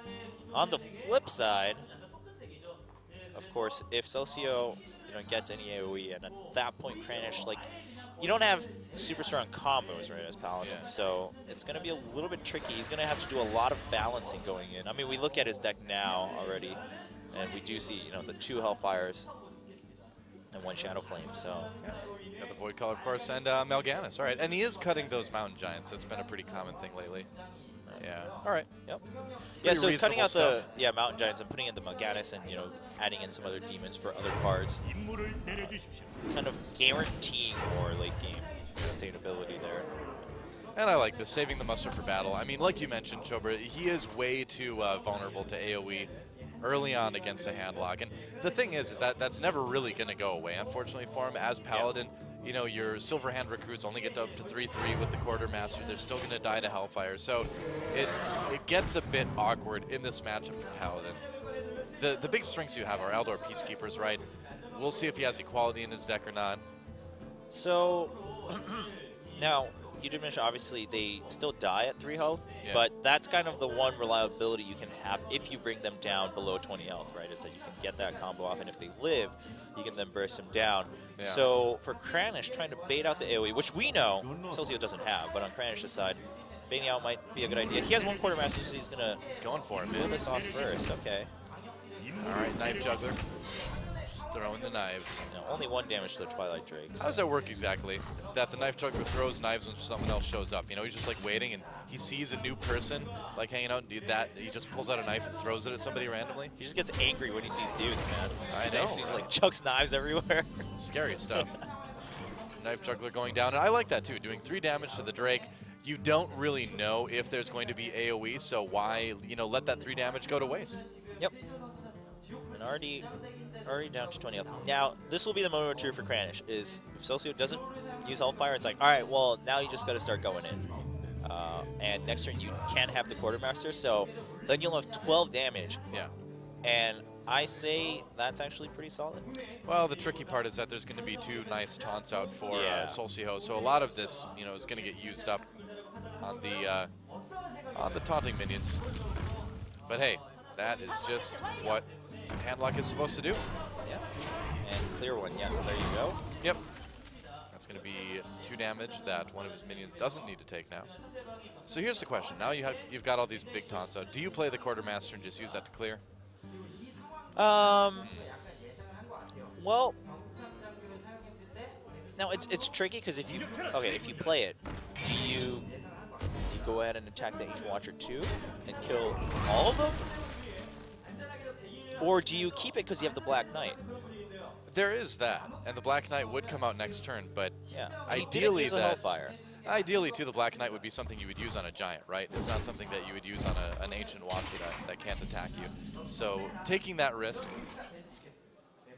on the flip side, of course, if Seulsiho gets any AoE, and at that point, Kranich, like, you don't have super strong combos, right, as Paladin, so it's going to be a little bit tricky. He's going to have to do a lot of balancing going in. I mean, we look at his deck now already, and we do see, the 2 Hellfires and 1 Shadow Flame, so. Yeah. Got the Void Color, of course, and Mal'Ganis. All right, and he is cutting those Mountain Giants. That's been a pretty common thing lately. Yeah. All right. Yep. Yeah, so cutting out stuff. the Mountain Giants and putting in the Mal'Ganis and adding in some other demons for other cards, kind of guaranteeing more late game sustainability there. And I like this, saving the muster for battle. I mean, like you mentioned, Chobra, he is way too vulnerable to AoE early on against a handlock. And the thing is that that's never really going to go away, unfortunately, for him. As Paladin, your Silver Hand recruits only get up to 3/3 with the Quartermaster. They're still going to die to Hellfire. So it gets a bit awkward in this matchup for Paladin. The big strengths you have are Eldor Peacekeepers, right? We'll see if he has equality in his deck or not. So, now, you did mention, obviously, they still die at 3 health, Yeah. but that's kind of the one reliability you can have if you bring them down below 20 health, right, is that you can get that combo off, and if they live, you can then burst them down. Yeah. So, for Kranich, trying to bait out the AoE, which we know Seulsiho doesn't have, but on Kranich's side, baiting out might be a good idea. He has 1 Quartermaster, so he's going for it, pull man. this off first. Okay. All right, Knife Juggler. Just throwing the knives. Only 1 damage to the Twilight Drake. How does that work exactly? That the Knife Juggler throws knives when someone else shows up. He's just like waiting, and he sees a new person like hanging out, and he just pulls out a knife and throws it at somebody randomly. He just gets angry when he sees dudes, man. I know, He's right? like chucks knives everywhere. Scary stuff. Knife Juggler going down, and I like that too. Doing 3 damage to the Drake. You don't really know if there's going to be AoE, so why let that 3 damage go to waste? Yep. And already down to 20 up. Now, this will be the moment of truth for Kranich, is if Seulsiho doesn't use Hellfire, it's like, all right, well, now you just got to start going in. And next turn, you can have the Quartermaster, so then you'll have 12 damage. Yeah. And I say that's actually pretty solid. Well, the tricky part is that there's going to be 2 nice taunts out for Seulsiho, so a lot of this, is going to get used up on the taunting minions. But hey, that is just what handlock is supposed to do. Yeah. And clear 1, yes, there you go. Yep. That's going to be 2 damage that one of his minions doesn't need to take now. So here's the question. Now you've got all these big taunts out. Do you play the Quartermaster and just use that to clear? Well, now it's tricky because if you play it, do you go ahead and attack the Ancient Watcher too and kill all of them? Or do you keep it because you have the Black Knight? There is that, and the Black Knight would come out next turn, but yeah, ideally Hellfire. Ideally, too, the Black Knight would be something you would use on a Giant, right? It's not something that you would use on an Ancient Watcher that can't attack you. So taking that risk,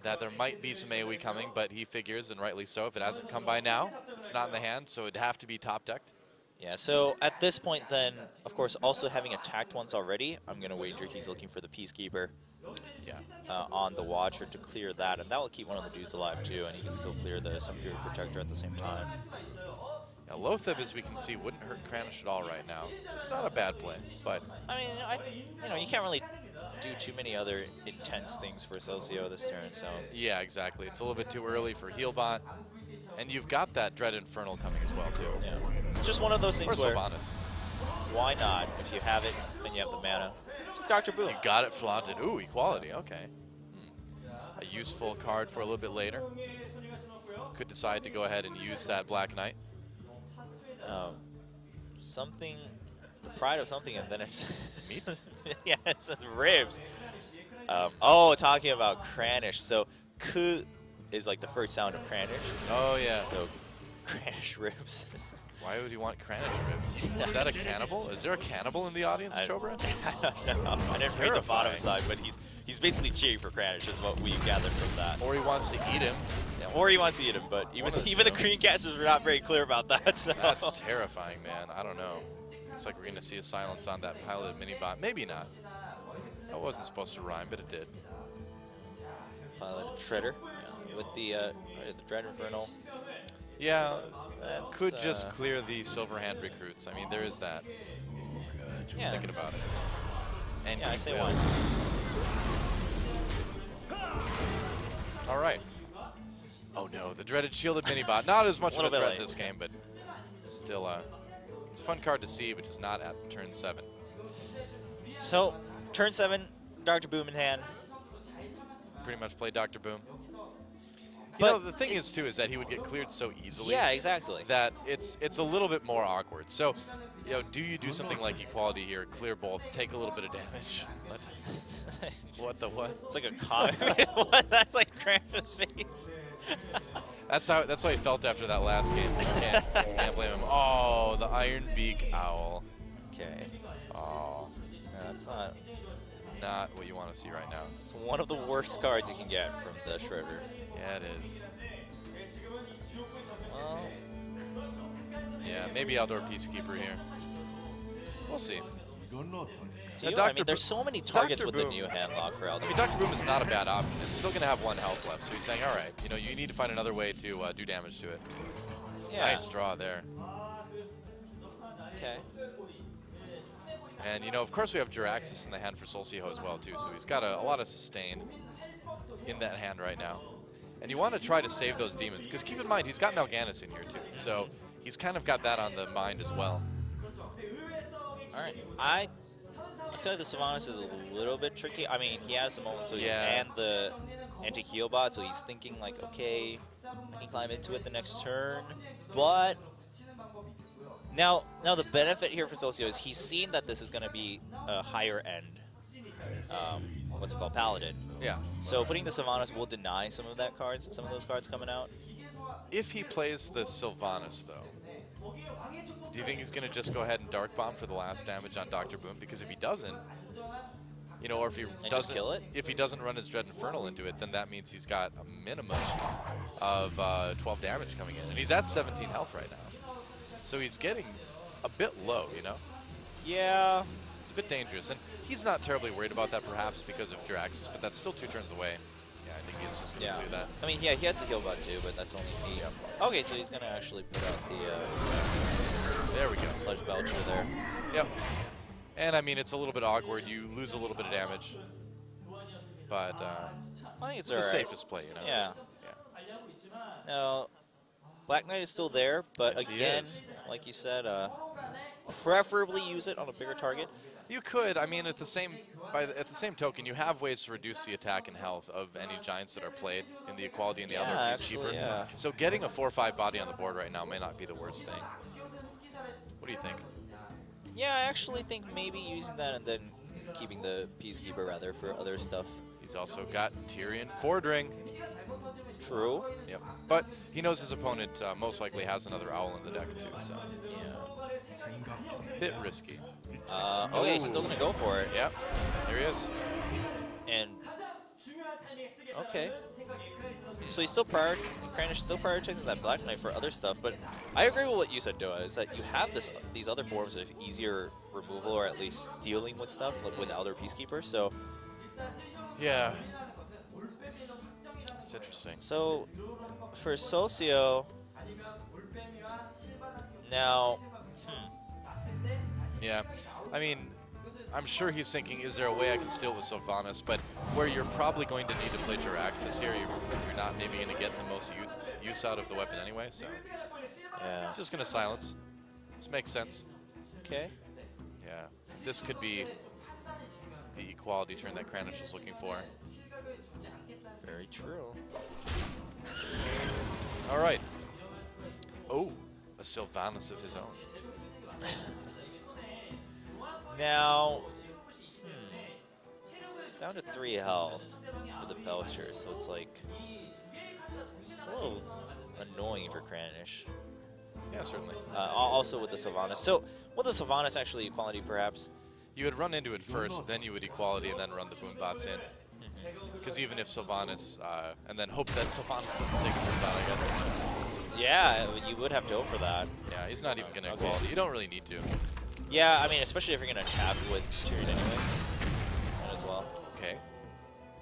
that there might be some AoE coming, but he figures, and rightly so, if it hasn't come by now, it's not in the hand, so it'd have to be top-decked. Yeah, so at this point then, of course, also having attacked once already, I'm going to wager he's looking for the Peacekeeper on the Watcher to clear that, and that will keep one of the dudes alive too, and he can still clear the Sun Fury Protector at the same time. Now, Lotheb, as we can see, wouldn't hurt Kranich at all right now. It's not a bad play, but I mean, you can't really do too many other intense things for Seulsiho this turn, so. yeah, exactly. It's a little bit too early for Healbot, and you've got that Dread Infernal coming as well, too. Yeah. It's just one of those things Or where, Sylvanas. why not? If you have it, then you have the mana. Dr. Boom. You got it flaunted. Ooh, equality, okay. A useful card for a little bit later. Could decide to go ahead and use that Black Knight. Something, the pride of something, and then it's Meat? yeah, it's ribs. Oh, talking about Kranich. So, K is like the first sound of Kranich. Oh, yeah. So, Kranich ribs. Why would he want Kranich ribs? Is that a cannibal? Is there a cannibal in the audience, Chobra? I don't know. I didn't read the bottom side, but he's basically cheering for Kranich, is what we gathered from that. Or he wants to eat him. Yeah, or he wants to eat him, but even the Greencasters were not very clear about that. So. That's terrifying, man. I don't know. Looks like we're going to see a silence on that piloted mini-bot. Maybe not. That wasn't supposed to rhyme, but it did. Piloted Shredder with the Dread Infernal. Yeah, That's, could just clear the Silverhand recruits. I mean, there is that. Yeah. Thinking about it. And Yeah, I say win. one. All right. Oh no, the dreaded shielded mini-bot. Not as much of a threat late. this game, but still, it's a fun card to see, but just not at turn 7. So, turn 7, Dr. Boom in hand. Pretty much play Dr. Boom. But You know, the thing is, too, is that he would get cleared so easily. Yeah, exactly. That it's a little bit more awkward. So, you know, do you do something like equality here, clear both, take a little bit of damage? What the what? It's like a comic. What? That's like Kranich's face. That's how he felt after that last game. Can't blame him. Oh, the Iron Beak Owl. Okay. Oh, No, that's not. not what you want to see right now. It's one of the worst cards you can get from the Shredder. Yeah, it is. Well, Yeah, maybe Outdoor Peacekeeper here. We'll see. do you? Dr. I mean, there's so many targets Dr. with the Boom. new handlock for I Elder. mean, Dr. Boom is not a bad option. It's still going to have 1 health left, so he's saying, all right, you know, you need to find another way to do damage to it. Yeah. Nice draw there. Okay. And, you know, of course we have Jiraxis in the hand for Seulsiho as well, too, so he's got a lot of sustain in that hand right now. And you want to try to save those demons, because keep in mind, he's got Mal'Ganis in here, too, so he's kind of got that on the mind as well. All right. I feel like the Sylvanas is a little bit tricky. I mean, he has some moments, so Yeah. and the anti-heal bot, so he's thinking like, okay, I can climb into it the next turn, but now the benefit here for Seulsiho is he's seen that this is going to be a higher end. What's it called? Paladin. Yeah. So putting the Sylvanas will deny some of those cards coming out. If he plays the Sylvanas, though, do you think he's going to just go ahead and Dark Bomb for the last damage on Dr. Boom? Because if he doesn't, you know, or if he just doesn't kill it? if he doesn't run his Dread Infernal into it, then that means he's got a minimum of 12 damage coming in. And he's at 17 health right now. So he's getting a bit low, you know? Yeah. It's a bit dangerous. And he's not terribly worried about that, perhaps, because of Jiraxis, but that's still 2 turns away. Yeah, I think he's just going to do that. I mean, yeah, he has the heal bot too, but that's only me. Okay, so he's going to actually put out the There we go. Sludge Belcher there. Yep. And, I mean, it's a little bit awkward. You lose a little bit of damage. But I think it's the alright. safest play, you know? Yeah. Yeah. Now, Black Knight is still there, but Yes, he again, is. like you said, preferably use it on a bigger target. You could. I mean, at the same token, you have ways to reduce the attack and health of any giants that are played in the equality and the other Peacekeeper. yeah. So getting a 4/5 body on the board right now may not be the worst thing. What do you think? Yeah, I actually think maybe using that and then keeping the Peacekeeper rather for other stuff. He's also got Tyrion Fordring. True. Yep. But he knows his opponent most likely has another Owl in the deck too, so Yeah. it's a bit risky. Okay, he's still gonna go for it. Yep. There he is. And okay. So he's still Kranich still prioritizing that Black Knight for other stuff, but I agree with what you said, Doa, is that you have these other forms of easier removal or at least dealing with stuff like with Elder Peacekeeper. So Yeah. It's interesting. So for Seulsiho, Now, Yeah, I mean, I'm sure he's thinking, is there a way I can steal with Sylvanas? But where you're probably going to need to play Jiraxis here, you're not maybe going to get the most use out of the weapon anyway, so yeah. it's just going to silence. This makes sense. Okay. Yeah, this could be the equality turn that Kranich was looking for. Very true. All right. Oh, a Sylvanas of his own. Now, down to 3 health for the Belcher, so it's like it's a little annoying for Kranich. Yeah, certainly. Also with the Sylvanas. So, with the Sylvanas actually equality perhaps? You would run into it first, then you would equality, and then run the boon bots in. Because even if Sylvanas, and then hope that Sylvanas doesn't take a boon bot, I guess. Yeah, you would have to go for that. Yeah, he's not even going to equality. You don't really need to. Yeah, I mean, especially if you're going to tap with Tyrion anyway. As well. Okay.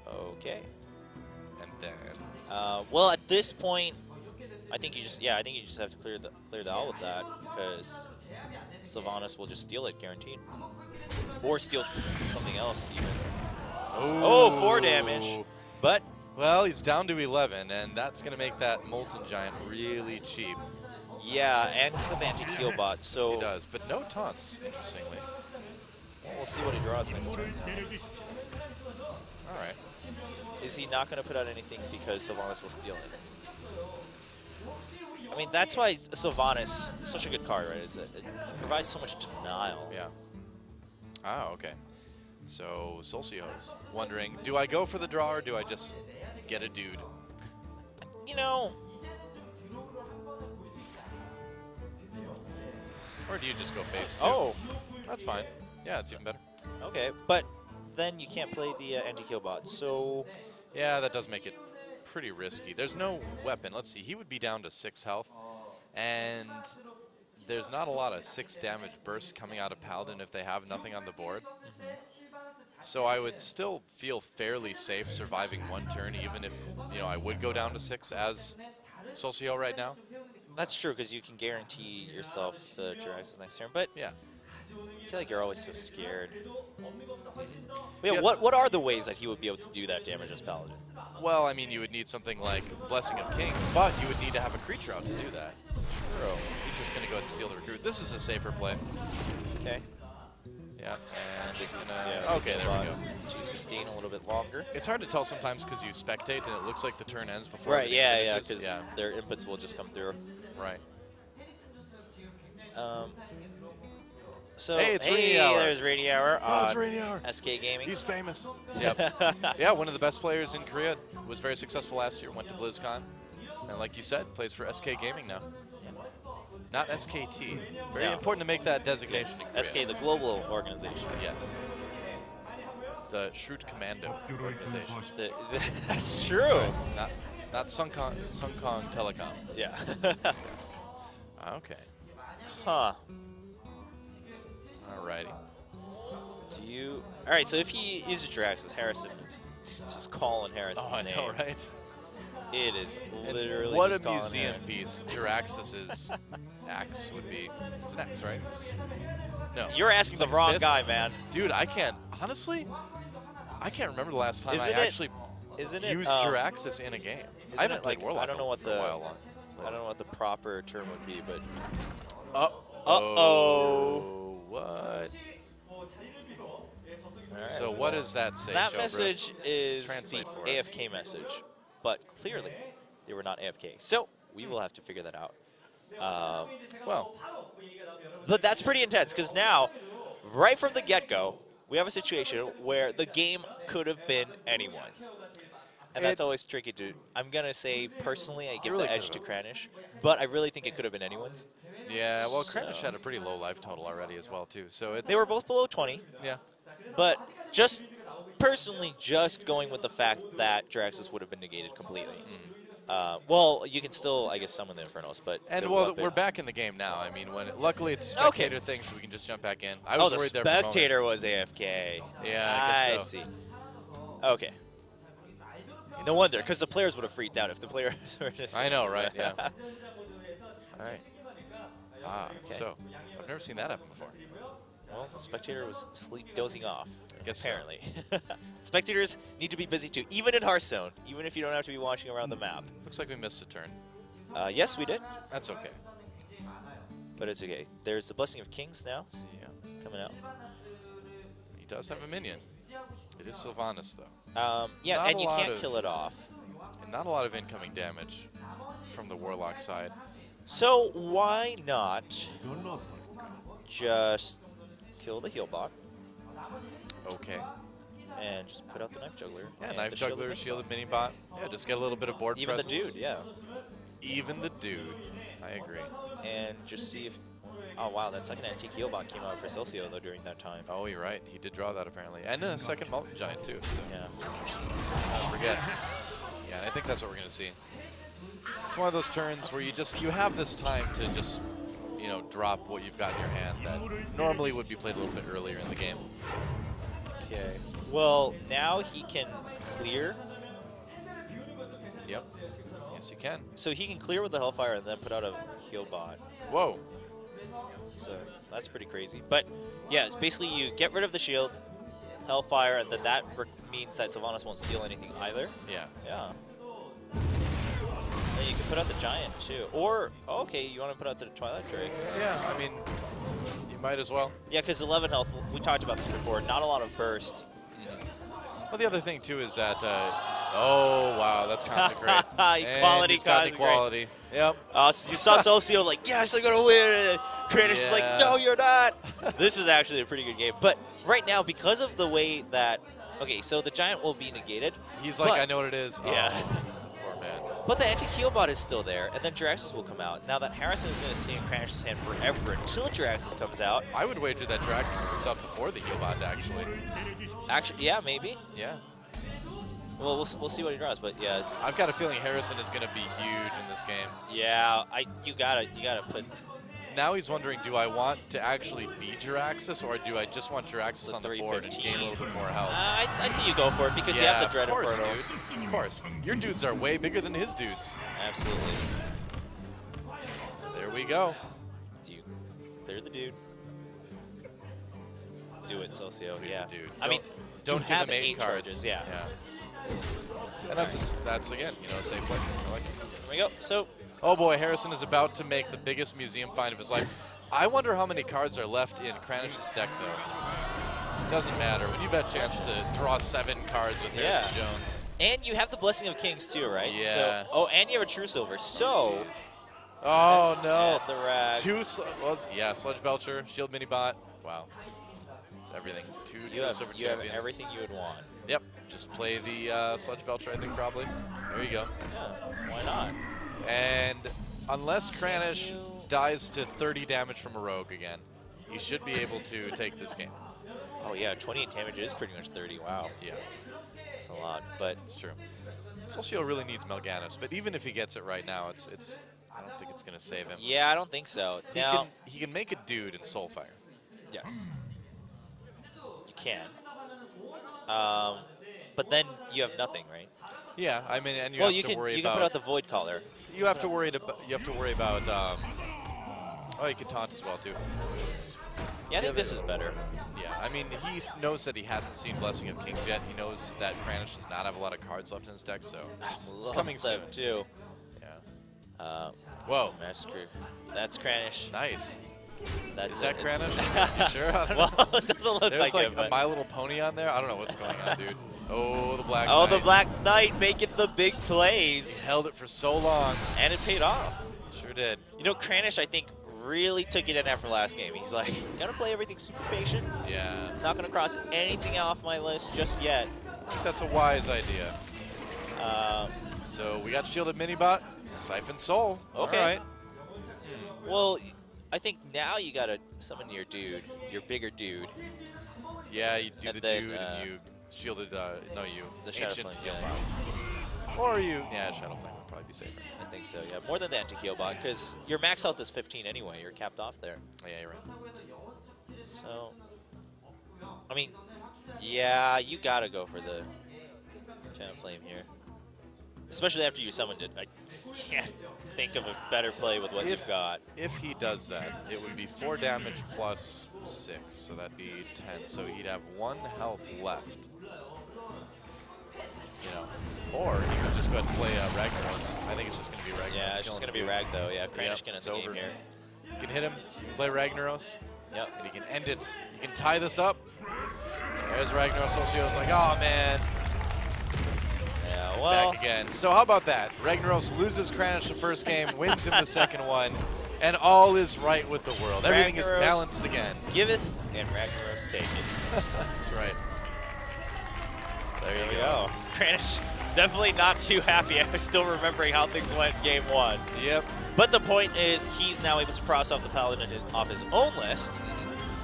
Okay. And then. Well, at this point, I think you just have to clear the out with that because Sylvanas will just steal it, guaranteed, or steal something else even. Oh, 4 damage, but well, he's down to 11, and that's gonna make that Molten Giant really cheap. yeah, and he's the anti-heal bot, so yes, he does, but no taunts, interestingly. Well, we'll see what he draws next turn. All right. Is he not going to put out anything because Sylvanas will steal it? I mean, that's why Sylvanas is such a good card, right? It provides so much denial. Yeah. Ah, okay. So Seulsiho's wondering, do I go for the draw or do I just get a dude? You know, or do you just go face two? Oh, that's fine. Yeah, it's even better. Okay, but then you can't play the anti-kill bot, so yeah, that does make it pretty risky. There's no weapon. Let's see. He would be down to 6 health, and there's not a lot of 6 damage bursts coming out of Paladin if they have nothing on the board. So I would still feel fairly safe surviving 1 turn, even if I would go down to 6 as Seulsiho right now. That's true, because you can guarantee yourself the Jiraxis next turn, but yeah, I feel like you're always so scared. Yeah, what are the ways that he would be able to do that damage as Paladin? Well, I mean, you would need something like Blessing of Kings, but you would need to have a creature out to do that. True. He's just going to go ahead and steal the recruit. This is a safer play. Okay. Yeah, and just going to... Yeah, okay, there we go. To sustain a little bit longer. It's hard to tell sometimes because you spectate and it looks like the turn ends before Right, yeah, finishes. because their inputs will just come through. Right. So, hey, it's Rainy Hour. There's Rainy Hour. Oh, it's Rainy Hour. SK Gaming. He's famous. Yep. Yeah, one of the best players in Korea. Was very successful last year. Went to BlizzCon. And like you said, plays for SK Gaming now. Not SKT. Very important to make that designation in Korea. SK, the global organization. Yes. The Shrewd Commando organization. That's true. Right. Not Sungkong Telecom. Yeah. Okay. Huh. Alrighty. All right, so if he uses Jiraxis, Harrison is just calling Harrison's name. Oh, I know, right? It is literally what just a calling museum Harrison. piece Jiraxis's axe would be. It's an axe, right? No. You're asking the wrong guy, man. Dude, honestly, I can't remember the last time Isn't I actually used Jiraxis in a game. I haven't played Warlock I don't know what for a while long. I don't know what the proper term would be, but Uh-oh. What? Right. So what does that say, That Joe message is Translate the for us. AFK message, but clearly they were not AFK. So we will have to figure that out. Well, but that's pretty intense because now, right from the get-go, we have a situation where the game could have been anyone's. And that's always tricky to... I'm going to say, personally, I give the edge to Kranich, but I really think it could have been anyone's. yeah, well, Kranich had a pretty low life total already as well, too. So it's... They were both below 20. Yeah. But just personally, just going with the fact that Jiraxis would have been negated completely. Well, you can still, I guess, summon the Infernos, but... And, well, we're back in the game now. I mean, luckily it's a spectator thing, so we can just jump back in. I was worried there for a moment. The spectator was AFK. Yeah, I guess so. see. Okay. No wonder, because the players would have freaked out if the players were just... I know, right? Yeah. All right. Ah, Okay. so I've never seen that happen before. Well, the spectator was dozing off, Guess so. apparently. Spectators need to be busy too, even in Hearthstone, even if you don't have to be watching around the map. Looks like we missed a turn. Yes, we did, That's okay. but it's okay. There's the Blessing of Kings now Yeah. coming out. He does have a minion. It is Sylvanas, though. Yeah, Not and a you lot can't of- kill it off. And not a lot of incoming damage from the Warlock side. So why not just kill the heal bot Okay. and just put out the Knife Juggler? Yeah, and Knife the Shielded Juggler, Mini Shielded Mini Bot. Yeah, just get a little bit of board Bot. Even presence. the dude, yeah. Even the dude. I agree. And just see if... Oh, wow, that second antique heal bot came out for Seulsiho, though, during that time. Oh, you're right. He did draw that, apparently. And a second Molten Giant, too. So. Yeah. Don't forget. Yeah, and I think that's what we're going to see. It's one of those turns where you have this time to just, you know, drop what you've got in your hand that normally would be played a little bit earlier in the game. Okay. Well, now he can clear. Yep. Yes, you can. So he can clear with the Hellfire and then put out a heal bot. Whoa. So that's pretty crazy. But yeah, it's basically you get rid of the shield, Hellfire, and then that means that Sylvanas won't steal anything either. Yeah. Yeah. Then you can put out the Giant too. Or, okay, you want to put out the Twilight Drake. Yeah, I mean, you might as well. Yeah, because 11 health, we talked about this before, not a lot of burst. Well, the other thing, too, is that, oh, wow, that's Consecrate. Equality, And he's got the Consecrate. quality. Yep. So you saw Seulsiho like, yes, I'm going to win. Kranich is like, Yeah. no, you're not. This is actually a pretty good game. But right now, because of the way that, okay, so the Giant will be negated. He's like, but- I know what it is. Yeah. Oh, poor man. But the anti-heal bot is still there, and then Jiraxis will come out. Now that Harrison is going to stay in Kranich's hand forever until Jiraxis comes out. I would wager that Draxus comes up before the heal bot, actually. Actually, yeah, maybe. Yeah. Well, we'll see what he draws, but yeah, I've got a feeling Harrison is going to be huge in this game. yeah, you gotta put Now he's wondering, do I want to actually beat Jiraxis, or do I just want Jiraxis The on the board and 315. gain a little bit more health? I'd say you go for it because you have the Dread of course, Infernos. dude. Of course. Your dudes are way bigger than his dudes. Absolutely. There we go. Do you clear the dude? Do it, Seulsiho. Clear Yeah. the dude. I mean, Don't you give have him 8 cards. charges. Yeah. And that's again, you know, a safe play. I like it. Here we go. So, Oh boy, Harrison is about to make the biggest museum find of his life. I wonder how many cards are left in Kranich's deck, though. Doesn't matter. When you've had a chance to draw 7 cards with Harrison Jones. and you have the Blessing of Kings too, right? Yeah. So, oh, and you have a True Silver. So, Oh no. and the rag. Sludge Belcher, Shield Mini Bot. Wow. It's everything. Two You True have Silver you have champions. everything you would want. Yep. Just play the Sludge Belcher, I think, probably. There you go. Yeah. Why not? And unless Kranich dies to 30 damage from a rogue again, he should be able to take this game. Oh yeah, 28 damage is pretty much 30. Wow. Yeah, That's a lot, but it's true. Seulsiho really needs Melganis, but even if he gets it right now, it's I don't think it's going to save him. yeah, I don't think so. Now, He can make a dude in Soulfire. yes, you can. But then you have nothing, right? Yeah, I mean, and you Well, have you to can worry put about out the Void Caller. you have to worry about oh, you can taunt as well too. Yeah, I think this is better. Yeah, I mean, he knows that he hasn't seen Blessing of Kings yet. He knows that Kranich does not have a lot of cards left in his deck, so it's Love coming soon. them, too. Yeah. Whoa. Massacre. That's Kranich. Nice. That's Is that it. It's- Kranich? You sure? I don't know. Well, it doesn't look There's like like it. a But My Little Pony on there. I don't know what's going on, dude. Oh, the Black oh, Knight. the Black Knight making the big He plays. held it for so long. And it paid off. Sure did. You know, Kranich, I think, really took it in after last game. He's like, gonna play everything super patient. Yeah. Not gonna cross anything off my list just yet. I think that's a wise idea. Um, So we got Shielded Minibot, Siphon Soul. Okay. All right. well, I think now you gotta summon your dude, your bigger dude. Yeah, you do And the then, dude and you shielded, no, you the Shadow Ancient Flame, Heal yeah. Bot. Or you, yeah, Shadow Flame would probably be safer. I think so, yeah. More than the anti-heal bot, because your max health is 15 anyway. You're capped off there. Oh, yeah, you're right. So, I mean, yeah, you gotta go for the Shadow Flame here. Especially after you summoned it. can't think of a better play with what you've got. If he does that, it would be 4 damage plus 6, so that'd be 10. So he'd have 1 health left. You know, or he could just go ahead and play Ragnaros. I think it's just going to be Ragnaros. Yeah, it's just going to be Rag, though. Yeah, Kranich can end the game here. You can hit him, play Ragnaros. Yep. And he can end it. He can tie this up. There's Ragnaros. Seulsiho's like, oh, man. Yeah, well. Back again. So how about that? Ragnaros loses Kranich the first game, wins him the second one, and all is right with the world. Everything is balanced again. Giveth, and Ragnaros taketh. That's right. There you go. Kranich definitely not too happy. I was still remembering how things went in game 1. Yep. But the point is, he's now able to cross off the Paladin off his own list.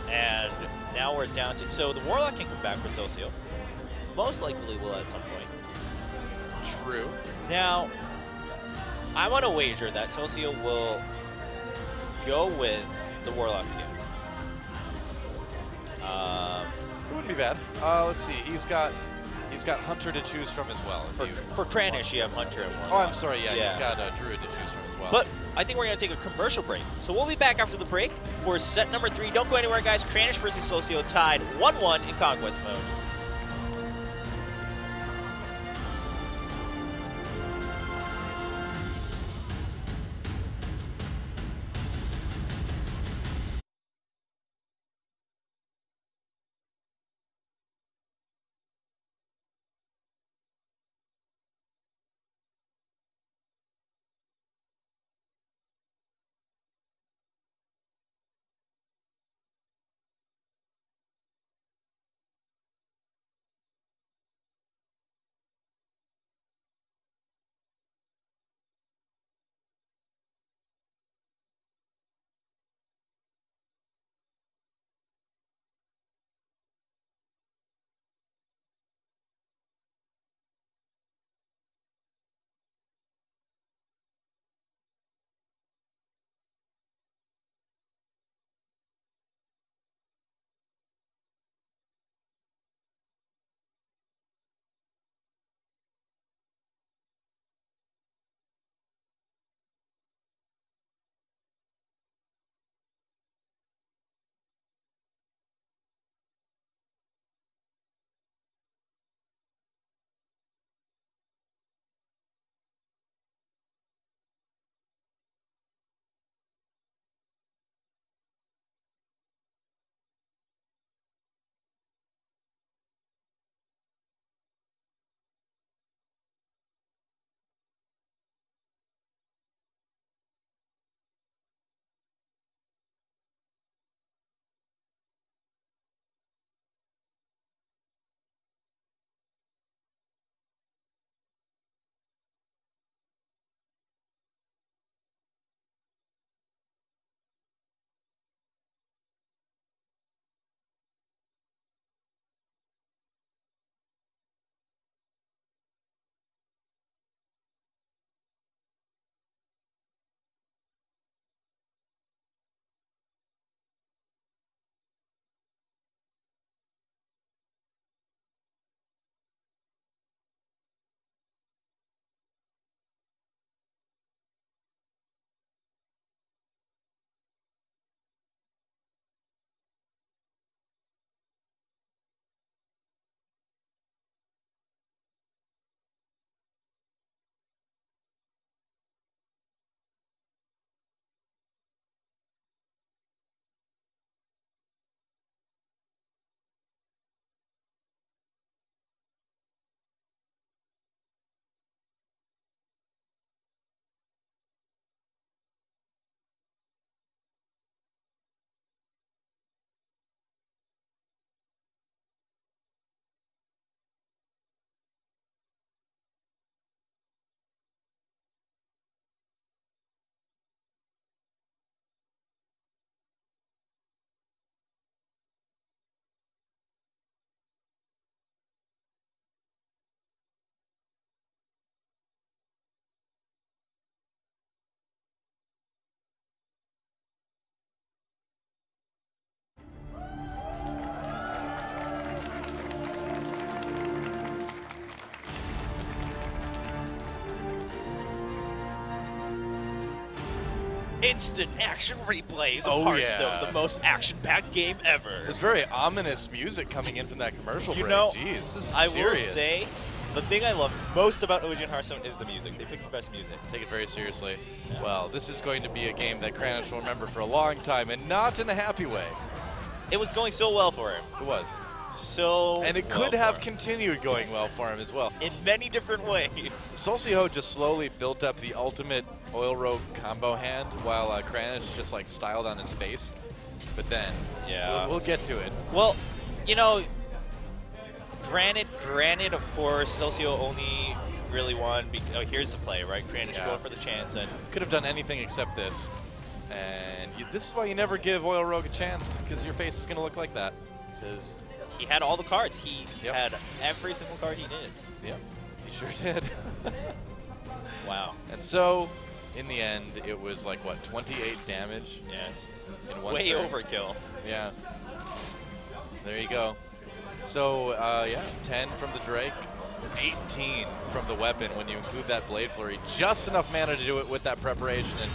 And now we're down to... So the Warlock can come back for Seulsiho. Most likely will at some point. True. Now, I want to wager that Seulsiho will go with the Warlock again. It wouldn't be bad. Let's see. He's got Hunter to choose from as well. For Kranich, you have Hunter and Warlock. Oh, I'm sorry. Yeah, he's got Druid to choose from as well. But I think we're going to take a commercial break. So we'll be back after the break for set number 3. Don't go anywhere, guys. Kranich versus Seulsiho tied 1-1 in Conquest mode. instant action replays of Oh, Hearthstone, yeah. the most action-packed game ever. There's very ominous music coming in from that commercial break. know, Jeez, this is I serious. will say, the thing I love most about OGN Hearthstone is the music. They pick the best music. Take it very seriously. Yeah. Well, this is going to be a game that Kranich will remember for a long time, and not in a happy way. It was going so well for him. It was. So And it well could for have him. continued going well for him as well. In many different ways. Seulsiho just slowly built up the ultimate Oil Rogue combo hand while Kranich just like styled on his face. But then, Yeah. we'll get to it. Well, you know, granted, of course, Seulsiho only really won. Oh, here's the play, right? Kranich Yeah. going for the chance, and Could have done anything except this. And this is why you never give Oil Rogue a chance, because your face is going to look like that. because he had all the cards. He Yep. had every single card he needed. Yep, he sure did. Wow. And so, in the end, it was like, what, 28 damage Yeah. in one Way turn? overkill. Yeah. There you go. So, yeah, 10 from the Drake, 18 from the weapon when you include that Blade Flurry. Just enough mana to do it with that preparation. And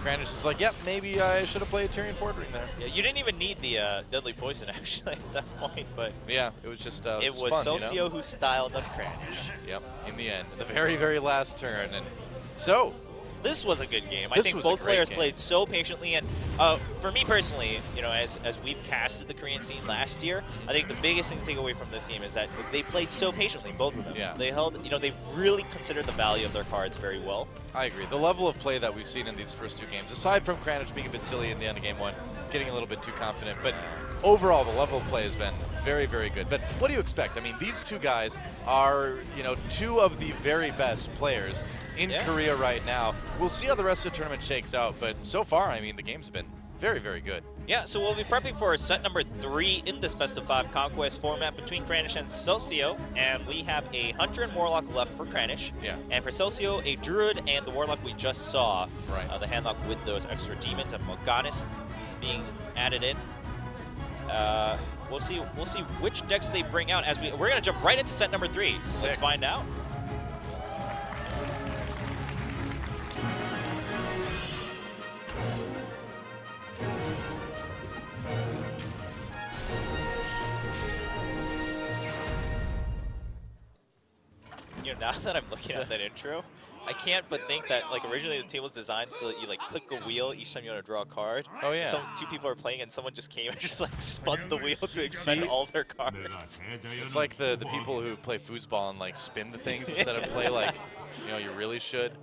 Kranich is like, yep, maybe I should have played Tyrion Fordring there. Yeah, you didn't even need the Deadly Poison, actually, at that point, but Yeah, it was just it was fun, Seulsiho you know? who styled up Kranich. Yep, in the end, the very, very last turn. And so, This was a good game. I This think was a both great players game. played so patiently, and for me personally, you know, as we've casted the Korean scene last year, I think the biggest thing to take away from this game is that they played so patiently, both of them. Yeah. They held, you know, they've really considered the value of their cards very well. I agree. The level of play that we've seen in these first two games, aside from Kranich being a bit silly in the end of game one, getting a little bit too confident, but overall the level of play has been very, very good. But what do you expect? I mean, these two guys are, you know, two of the very best players in Yeah. Korea right now. We'll see how the rest of the tournament shakes out, but so far, I mean, the game's been very, very good. Yeah, so we'll be prepping for set number 3 in this best of 5 conquest format between Kranich and Seulsiho, and we have a Hunter and Warlock left for Kranich. Yeah. And for Seulsiho, a Druid and the Warlock we just saw. Right. The handlock with those extra demons and Morganis being added in. We'll see which decks they bring out as we're gonna jump right into set number 3. So let's Sick. find out. You know, now that I'm looking at that intro, I can't but think that, like, originally the table was designed so that you, like, click a wheel each time you want to draw a card. Oh, yeah. Two people are playing and someone just came and just, like, spun the wheel to expend all their cards. It's like the people who play foosball and like spin the things instead of play like, you know, you really should.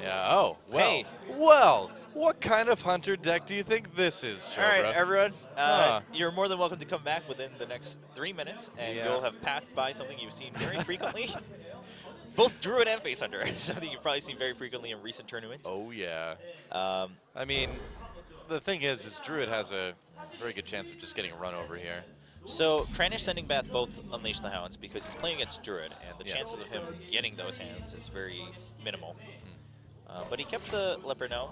Yeah. Oh, well. Hey. Well, what kind of Hunter deck do you think this is, Chobra? All right, everyone. Huh. You're more than welcome to come back within the next 3 minutes, and Yeah. you'll have passed by something you've seen very frequently. Both Druid and Face Hunter, something you've probably seen very frequently in recent tournaments. Oh, yeah. I mean, the thing is Druid has a very good chance of just getting run over here. So Kranich sending back both Unleash the Hounds because he's playing against Druid, and the Yeah. chances of him getting those hands is very minimal. But he kept the Leperno.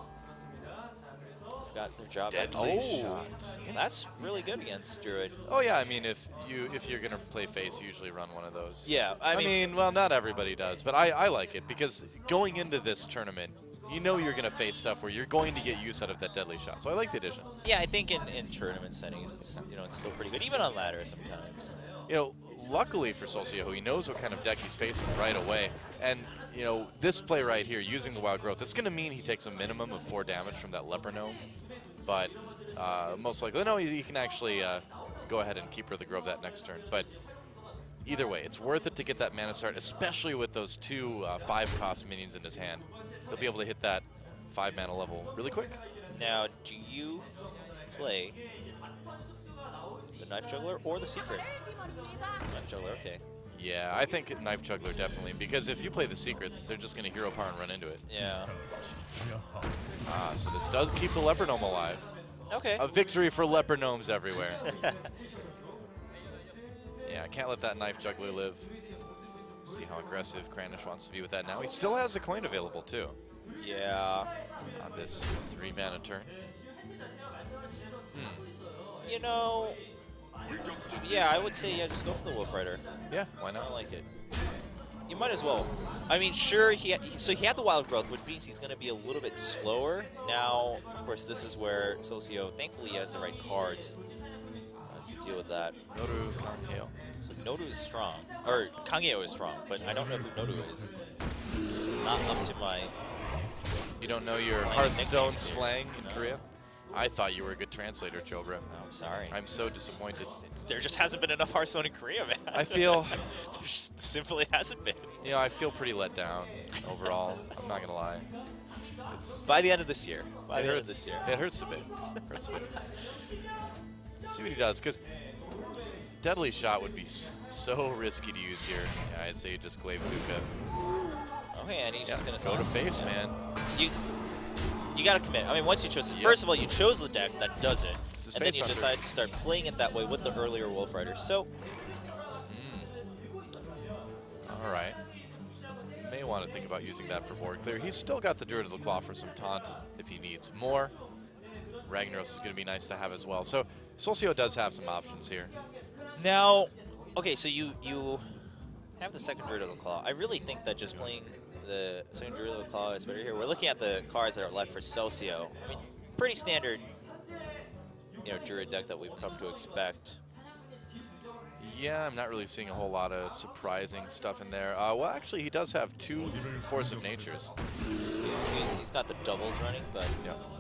Got their job. Deadly Oh, shot. that's really good against Druid. Oh yeah, I mean if you're gonna play face, you usually run one of those. Yeah, I mean, well, not everybody does, but I like it because going into this tournament, you know you're gonna face stuff where you're going to get use out of that deadly shot. So I like the addition. Yeah, I think in tournament settings, it's it's still pretty good, even on ladder sometimes. You know, luckily for Seulsiho, he knows what kind of deck he's facing right away, and you know this play right here, using the Wild Growth, it's gonna mean he takes a minimum of 4 damage from that Leperno, but most likely, no, he can actually go ahead and keep the Grove that next turn. But either way, it's worth it to get that mana start, especially with those 2 5-cost minions in his hand. He'll be able to hit that 5 mana level really quick. Now, do you play the Knife Juggler or the Secret? Knife Juggler, okay. Yeah, I think Knife Juggler definitely, because if you play the Secret, they're just going to Hero Power and run into it. Yeah. So this does keep the Leper Gnome alive. Okay. A victory for Leper Gnomes everywhere. Yeah, I can't let that Knife Juggler live. See how aggressive Kranich wants to be with that now. He still has a coin available, too, Yeah. on this 3-mana turn. You know, yeah, I would say, yeah, just go for the Wolf Rider. Yeah, why I not? like it. You might as well. I mean, sure, so he had the wild growth, which means he's going to be a little bit slower. Now, of course, this is where Seulsiho, thankfully, he has the right cards to deal with that. Noru Kangeo. So Noru is strong, or Kangeo is strong, but I don't know who Noru is. Not up to my... You don't know your Hearthstone slang in Korea? I thought you were a good translator, Chobra. Oh, I'm sorry. I'm so disappointed. There just hasn't been enough Hearthstone in Korea, man. I feel... there just simply hasn't been. You know, I feel pretty let down overall. I'm not going to lie. It's, by the end of this year. By the end of this year. It hurts a bit. Hurts a bit. Let's see what he does, because Deadly Shot would be so risky to use here. Yeah, I'd say you just Glaive Zuka. Okay, and he's just going to go to face, man. You got to commit. I mean, once you chose it, first of all, you chose the deck that does it, and then you hunter. decide to start playing it that way with the earlier Wolf Rider. So, all right. May want to think about using that for board clear. He's still got the Druid of the Claw for some taunt if he needs more. Ragnaros is going to be nice to have as well. So Seulsiho does have some options here. Now, okay, so you have the second Druid of the Claw. I really think that just playing the second Druid of the Claw is better here. We're looking at the cards that are left for Seulsiho. I mean, pretty standard, Druid deck that we've come to expect. Yeah, I'm not really seeing a whole lot of surprising stuff in there. Well, actually, he does have 2 Force of Natures. Yeah, he's got the doubles running, but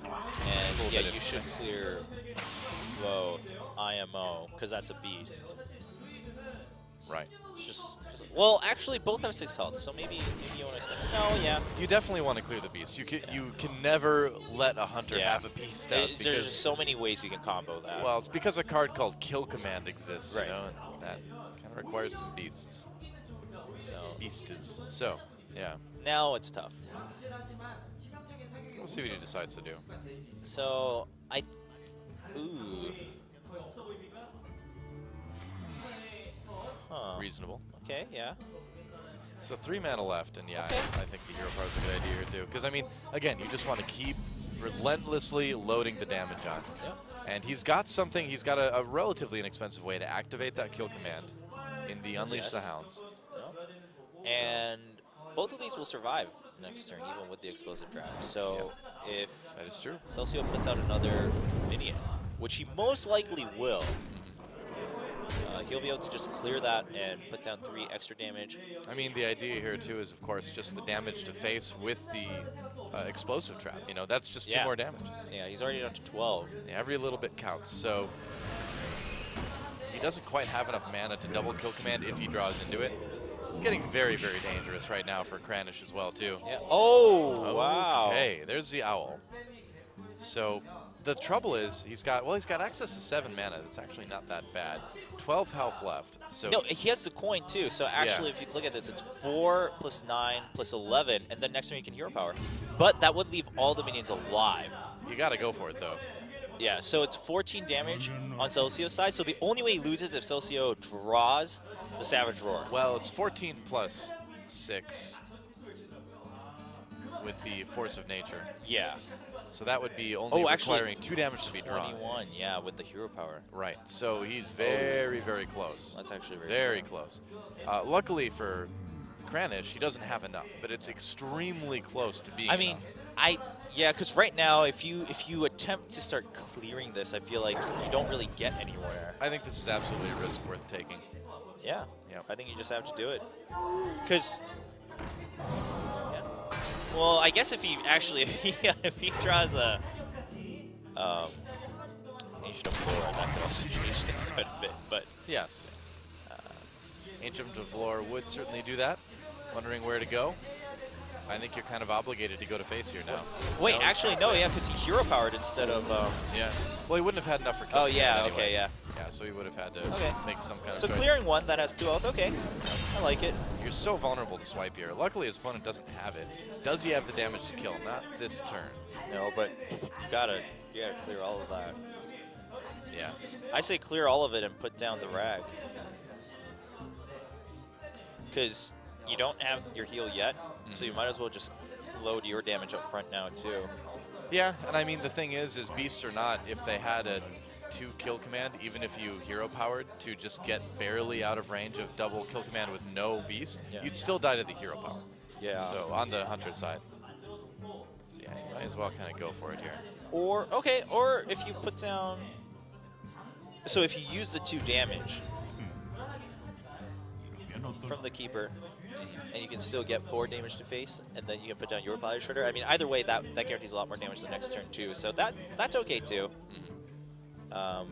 and yeah, you should clear both IMO because that's a beast. Right. Just well, actually, both have 6 health, so maybe you want to spend. No, yeah. You definitely want to clear the beast. You can never let a hunter have a beast out. There's just so many ways you can combo that. Well, it's because a card called Kill Command exists, right. you know, and that kind of requires some beasts. Beastes. So, yeah. Now it's tough. We'll see what he decides to do. So ooh. Huh. Reasonable. Okay, yeah. So 3 mana left, and yeah, I think the hero power is a good idea here too. Because I mean, again, you just want to keep relentlessly loading the damage on. Yep. And he's got something. He's got a relatively inexpensive way to activate that kill command in the Unleash the Hounds. Yep. And both of these will survive next turn, even with the explosive trap. So if that is true, Seulsiho puts out another minion, which he most likely will. He'll be able to just clear that and put down 3 extra damage. I mean, the idea here, too, is, of course, just the damage to face with the explosive trap. You know, that's just 2 more damage. Yeah, he's already down to 12. Yeah, every little bit counts. So he doesn't quite have enough mana to double kill command if he draws into it. It's getting very, very dangerous right now for Kranich as well, too. Yeah. Oh, wow. Okay, there's the Owl. So the trouble is he's got access to 7 mana. That's actually not that bad. 12 health left. So no, he has the coin too. So actually, if you look at this, it's 4 plus 9 plus 11, and then next turn you can hero power. But that would leave all the minions alive. You got to go for it though. Yeah. So it's 14 damage on Seulsiho's side. So the only way he loses is if Seulsiho draws the Savage Roar. Well, it's 14 plus 6 with the Force of Nature. Yeah. So that would be only requiring 2 damage to be drawn. 21, yeah, with the hero power. Right. So he's very, very close. That's actually very close. Luckily for Kranich, he doesn't have enough, but it's extremely close to being enough. Yeah, because right now, if you attempt to start clearing this, I feel like you don't really get anywhere. I think this is absolutely a risk worth taking. Yeah. I think you just have to do it. Because, well, I guess if he draws a Ancient of Lore, that could also change things quite a bit. But yes, Ancient of Lore would certainly do that. Wondering where to go. I think you're kind of obligated to go to face here now. Wait, actually, no, because he hero powered instead of. Yeah. Well, he wouldn't have had enough for. Oh yeah, anyway. okay, yeah. Yeah, so he would have had to make some kind of. So choice. clearing 1 that has 2 health, okay, I like it. You're so vulnerable to swipe here. Luckily, his opponent doesn't have it. Does he have the damage to kill? Not this turn. No, but you gotta clear all of that. Yeah. I say clear all of it and put down the rag. Because you don't have your heal yet, so you might as well just load your damage up front now too. Yeah, and I mean the thing is beast or not, if they had a 2 kill command, even if you hero powered, to just get barely out of range of double kill command with no beast, you'd still die to the hero power. Yeah. So on the hunter side. So yeah, you might as well kind of go for it here. Or, okay, or if you put down, so if you use the 2 damage from the keeper, and you can still get 4 damage to face, and then you can put down your body shredder. I mean, either way, that guarantees a lot more damage the next turn too. So that's okay too. I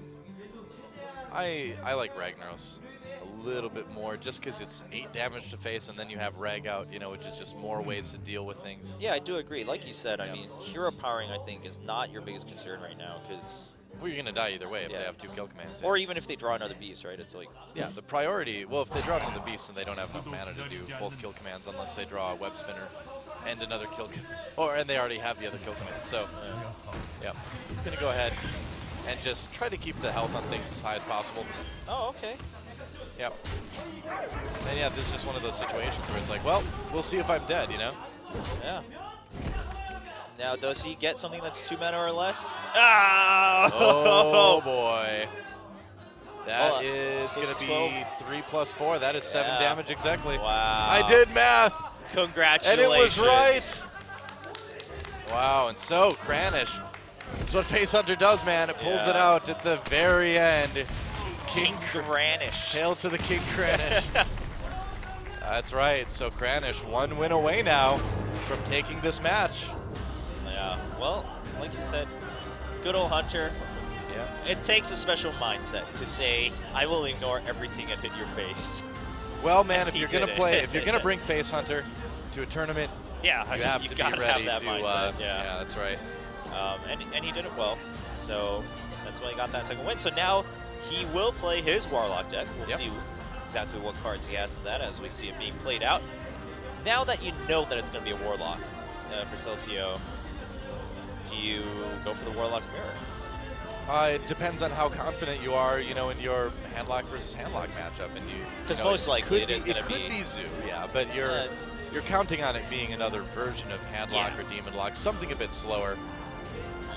like Ragnaros a little bit more, just because it's 8 damage to face, and then you have Rag out, you know, which is just more ways to deal with things. Yeah, I do agree. Like you said, I mean, hero powering, I think, is not your biggest concern right now, because... Well, you're going to die either way if they have 2 kill commands. Or even if they draw another beast, right? It's like... Yeah, the priority... Well, if they draw another beast, then they don't have enough mana to do both kill commands unless they draw a web spinner and another kill command. And they already have the other kill command. So, yeah. He's going to go ahead and just try to keep the health on things as high as possible. Oh, okay. Yep. And yeah, this is just one of those situations where it's like, well, we'll see if I'm dead, you know? Yeah. Now, does he get something that's 2 mana or less? Ah! Oh, boy. That is going to be 3 plus 4. That is 7 damage exactly. Wow. I did math. Congratulations. And it was right. Wow, and so Kranich. This is what Face Hunter does, man. It pulls it out at the very end. King Kranich. Hail to the King Kranich. That's right. So Kranich 1 win away now from taking this match. Yeah. Well, like you said, good old Hunter. Yeah. It takes a special mindset to say, I will ignore everything and hit your face. Well, man, if you're gonna bring Face Hunter to a tournament, you have to be ready have that mindset. Yeah, that's right. And he did it well, so that's why he got that second win. So now he will play his Warlock deck. We'll see exactly what cards he has in that as we see it being played out. Now that you know that it's going to be a Warlock for Seulsiho, do you go for the Warlock Mirror? It depends on how confident you are, you know, in your handlock versus handlock matchup, and because most likely it is going to be. It could be Zoo, yeah, but you're counting on it being another version of handlock or demon lock, something a bit slower.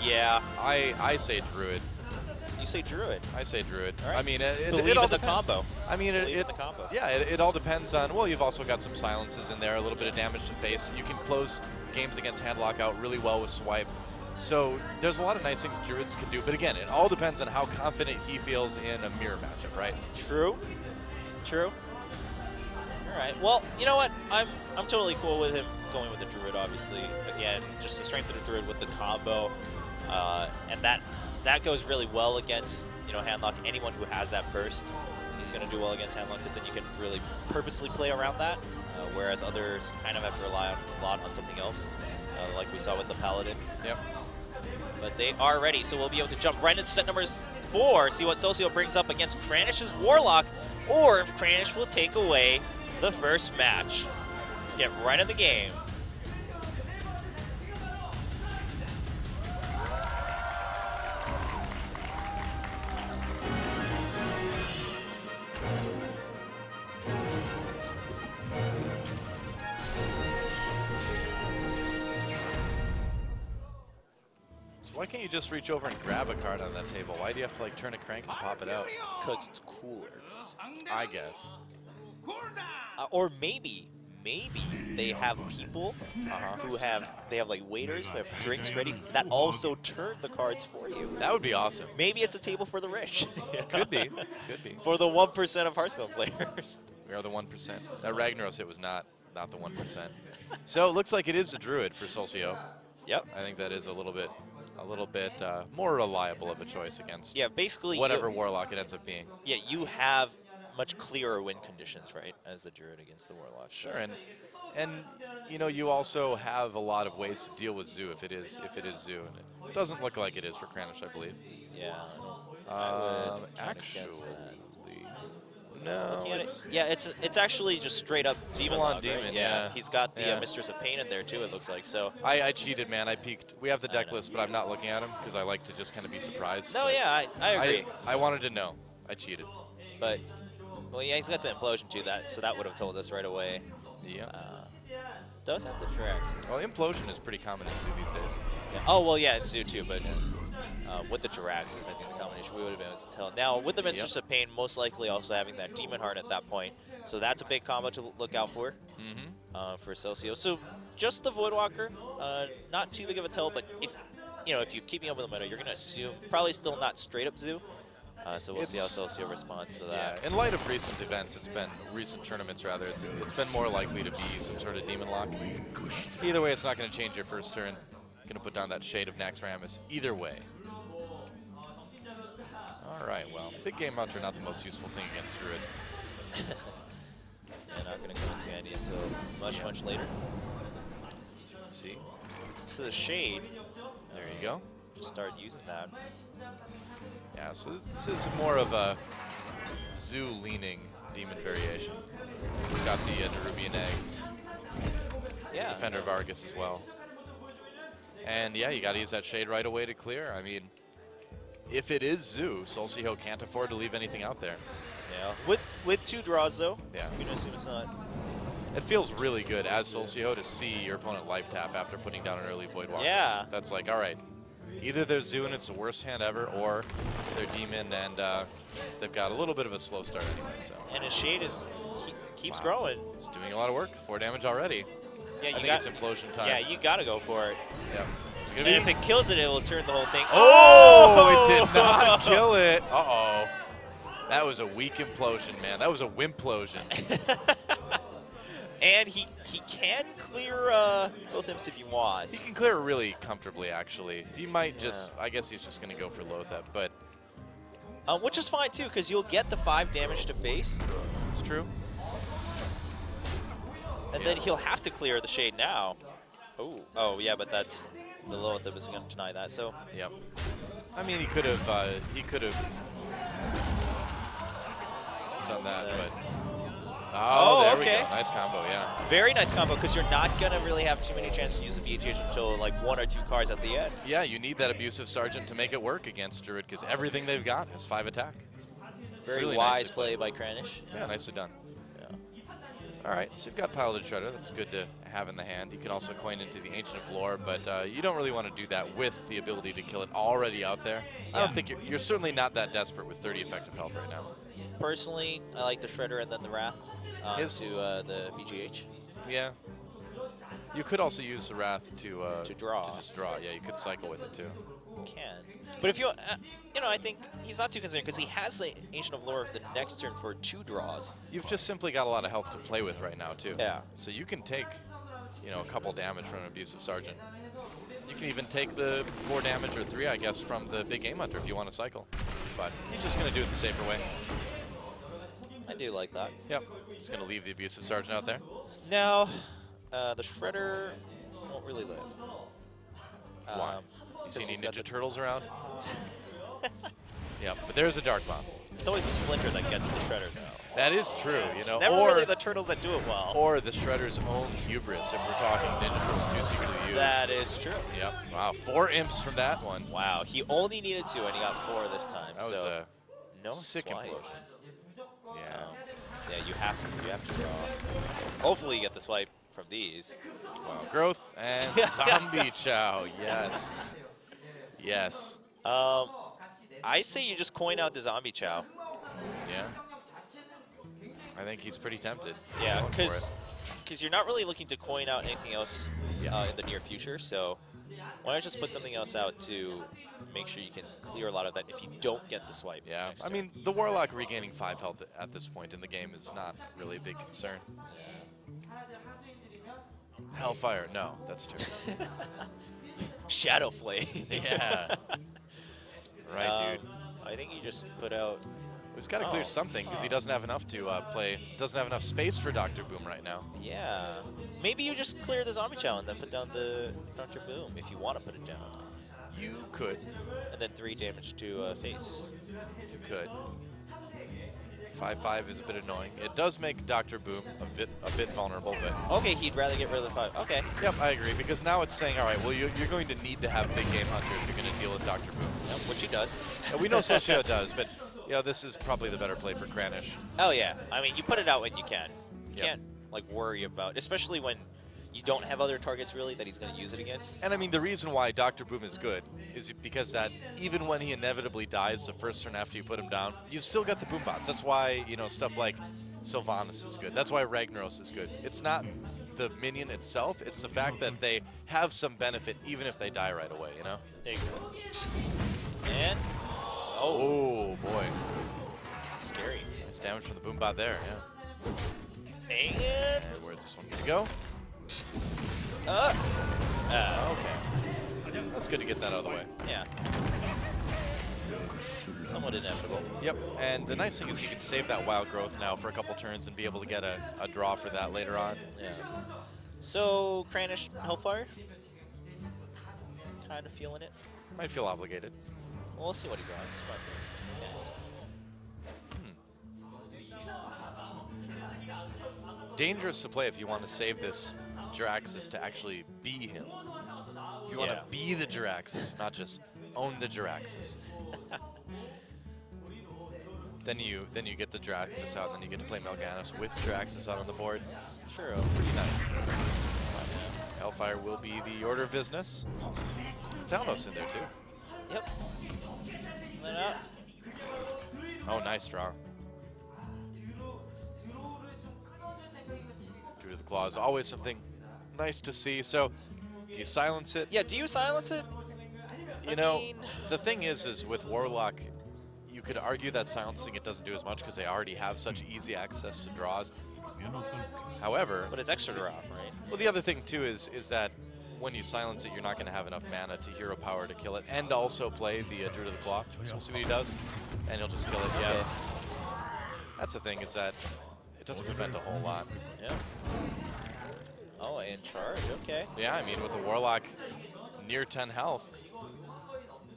Yeah, I say Druid. You say Druid. I say Druid. All right. I mean, it all all the depends. combo. I mean, it all depends on. Well, you've also got some silences in there, a little bit of damage to face. You can close games against handlock out really well with swipe. So there's a lot of nice things Druids can do, but again, it all depends on how confident he feels in a mirror matchup, right? True. True. All right. Well, you know what? I'm totally cool with him going with the Druid. Obviously, again, just the strength of the Druid with the combo, and that goes really well against handlock. Anyone who has that burst is going to do well against handlock because then you can really purposely play around that, whereas others kind of have to rely a lot on something else, like we saw with the Paladin. Yep. But they are ready, so we'll be able to jump right into set number 4, see what Seulsiho brings up against Kranich's Warlock, or if Kranich will take away the first match. Let's get right in the game. Why can't you just reach over and grab a card on that table? Why do you have to like turn a crank and pop it out? Because it's cooler. I guess. Or maybe they have people who have like waiters who have drinks ready that also turn the cards for you. That would be awesome. Maybe it's a table for the rich. Could be. Could be. For the 1% of Hearthstone players. We are the 1%. That Ragnaros hit was not the 1%. So it looks like it is the Druid for Seulsiho. Yep. I think that is a little bit more reliable of a choice against basically whatever Warlock it ends up being. Yeah, you have much clearer win conditions, right, as the Druid against the Warlock. Sure, and you also have a lot of ways to deal with Zoo if it is Zoo, and it doesn't look like it is for Kranich, I believe. Yeah. I would actually, no. It's actually just straight up demon on log, demon. Right? Yeah, he's got the Mistress of Pain in there too. It looks like so. I cheated, man. I peeked. We have the deck list, but I'm not looking at them because I like to just kind of be surprised. No, yeah, I agree. I wanted to know. I cheated. But well, yeah, he's got the implosion too. So that would have told us right away. Yeah. Does have the Traxxas. Well, implosion is pretty common in Zoo these days. Yeah. Oh well, yeah, in Zoo too, but with the Jiraxes, I think the combination we would have been able to tell. Now, with the Mistress of Pain, most likely also having that Demon Heart at that point. So that's a big combo to look out for for Seulsiho. So just the Voidwalker, not too big of a tell, but if if you're keeping up with the meta, you're going to assume probably still not straight up Zoo. So we'll see how Seulsiho responds to that. Yeah, in light of recent events, recent tournaments rather, it's been more likely to be some sort of Demon Lock. Either way, it's not going to change your first turn. Going to put down that Shade of Naxxramas either way. All right, well, Big Game Hunter, not the most useful thing against Druid. And not going to come into handy until much later. As you can see. So the Shade. There you go. Just start using that. Yeah, so this is more of a Zoo-leaning Demon variation. We've got the Nerubian Eggs. Yeah. Defender of Argus as well. And yeah, you got to use that Shade right away to clear. I mean, if it is Zoo, Seulsiho can't afford to leave anything out there. Yeah. With 2 draws, though. Yeah. You can assume it's not. It feels really good as Seulsiho to see your opponent life tap after putting down an early Voidwalker. Yeah. That's like, all right, either they're Zoo and it's the worst hand ever, or they're Demon and they've got a little bit of a slow start anyway. So. And his Shade keeps growing. It's doing a lot of work. 4 damage already. Yeah, I think it's implosion time. Yeah, you got to go for it. Yep. And if it kills it, it will turn the whole thing. Oh, it did not kill it. Uh-oh. That was a weak implosion, man. That was a wimplosion. And he can clear both imps if he wants. He can clear it really comfortably, actually. He might just, I guess he's just going to go for Lothep, but. Which is fine, too, because you'll get the 5 damage to face. It's true. And then he'll have to clear the Shade now. Oh, yeah, but that's the Lothep is going to deny that. So. Yep. I mean, he could have done that, but. Oh, there okay. we go. Nice combo, yeah. Very nice combo, because you're not going to really have too many chances to use the VGH until like 1 or 2 cards at the end. Yeah, you need that Abusive Sergeant to make it work against Druid, because everything they've got has 5 attack. Very really wise play by Kranich. Yeah, nicely done. Yeah. All right, so you've got Piloted Shredder. That's good to have in the hand. You can also coin into the Ancient of Lore, but you don't really want to do that with the ability to kill it already out there. I don't think you're certainly not that desperate with 30 effective health right now. Personally, I like the Shredder and then the Wrath to the VGH. Yeah. You could also use the Wrath to draw. To just draw. Yeah, you could cycle with it too. You can. But if you, I think he's not too concerned because he has the Ancient of Lore the next turn for 2 draws. You've just simply got a lot of health to play with right now too. Yeah. So you can take, a couple damage from an Abusive Sergeant. You can even take the 4 damage or 3, I guess, from the Big Game Hunter if you want to cycle. But he's just going to do it the safer way. I do like that. Yep. Just going to leave the Abusive Sergeant out there. Now, the Shredder won't really live. Why? You see any Ninja Turtles around? Yep, but there's a Dark Bomb. It's always the Splinter that gets the Shredder, though. That is true, It's never really the Turtles that do it well. Or the Shredder's own hubris, if we're talking Ninja Turtles 2 secretly used. That is true. Yep. Wow, 4 imps from that one. Wow, he only needed 2, and he got 4 this time. That was a no sick swipe. implosion. Yeah. Yeah, you have to draw. Hopefully you get the swipe from these. Wow, growth and Zombie Chow. Yes. Yes. I say you just coin out the Zombie Chow. Yeah. I think he's pretty tempted. Yeah, because you're not really looking to coin out anything else in the near future, so why not just put something else out to make sure you can clear a lot of that if you don't get the swipe. Yeah, I mean, the Warlock regaining 5 health at this point in the game is not really a big concern. Hellfire, no, that's true. Shadow Flame. Yeah. Right, dude. I think you just put out... He's got to clear something because he doesn't have enough to play. Doesn't have enough space for Dr. Boom right now. Yeah. Maybe you just clear the Zombie Chow and then put down the Dr. Boom if you want to put it down. You could. And then 3 damage to face. You could. 5/5 is a bit annoying. It does make Dr. Boom a bit vulnerable, but... Okay, he'd rather get rid of the 5. Okay. Yep, I agree, because now it's saying, all right, well, you're going to need to have Big Game Hunter if you're going to deal with Dr. Boom. Yep, which he does. And we know Seulsiho does, but this is probably the better play for Kranich. Oh, yeah. I mean, you put it out when you can. You can't, like, worry about... Especially when you don't have other targets really that he's going to use it against. And I mean, the reason why Dr. Boom is good is because that even when he inevitably dies the first turn after you put him down, you've still got the boom bots. That's why, you know, stuff like Sylvanas is good. That's why Ragnaros is good. It's not the minion itself, it's the fact that they have some benefit even if they die right away, you know? Exactly. And, oh boy. Scary. Nice damage from the boom bot there, yeah. And Where's this one going to go? Okay. That's good to get that out of the way. Yeah. Somewhat inevitable. Yep, and the nice thing is you can save that wild growth now for a couple turns and be able to get a draw for that later on. Yeah. So, Kranich, Hellfire? Kind of feeling it. Might feel obligated. We'll see what he draws. Dangerous to play if you want to save this Jiraxis to actually be him. If you want to be the Jiraxis, not just own the Jiraxis. Then you get the Jiraxis out, and then you get to play Melganis with Jiraxis out on the board. It's true. Pretty nice. Hellfire will be the order of business. Thalnos in there too. Yep. Oh, nice draw. Due to the claws, always something nice to see. So, do you silence it? Yeah, do you silence it? You know, the thing is with Warlock, you could argue that silencing it doesn't do as much because they already have such easy access to draws. However, But it's extra drop, right? well, the other thing too is that when you silence it, you're not going to have enough mana to hero power to kill it, and also play the Druid of the Claw. So we'll see what he does, and he'll just kill it. Yeah, that's the thing, is that it doesn't prevent a whole lot. Yeah. Oh, and charge. Okay. Yeah, I mean, with the Warlock near 10 health,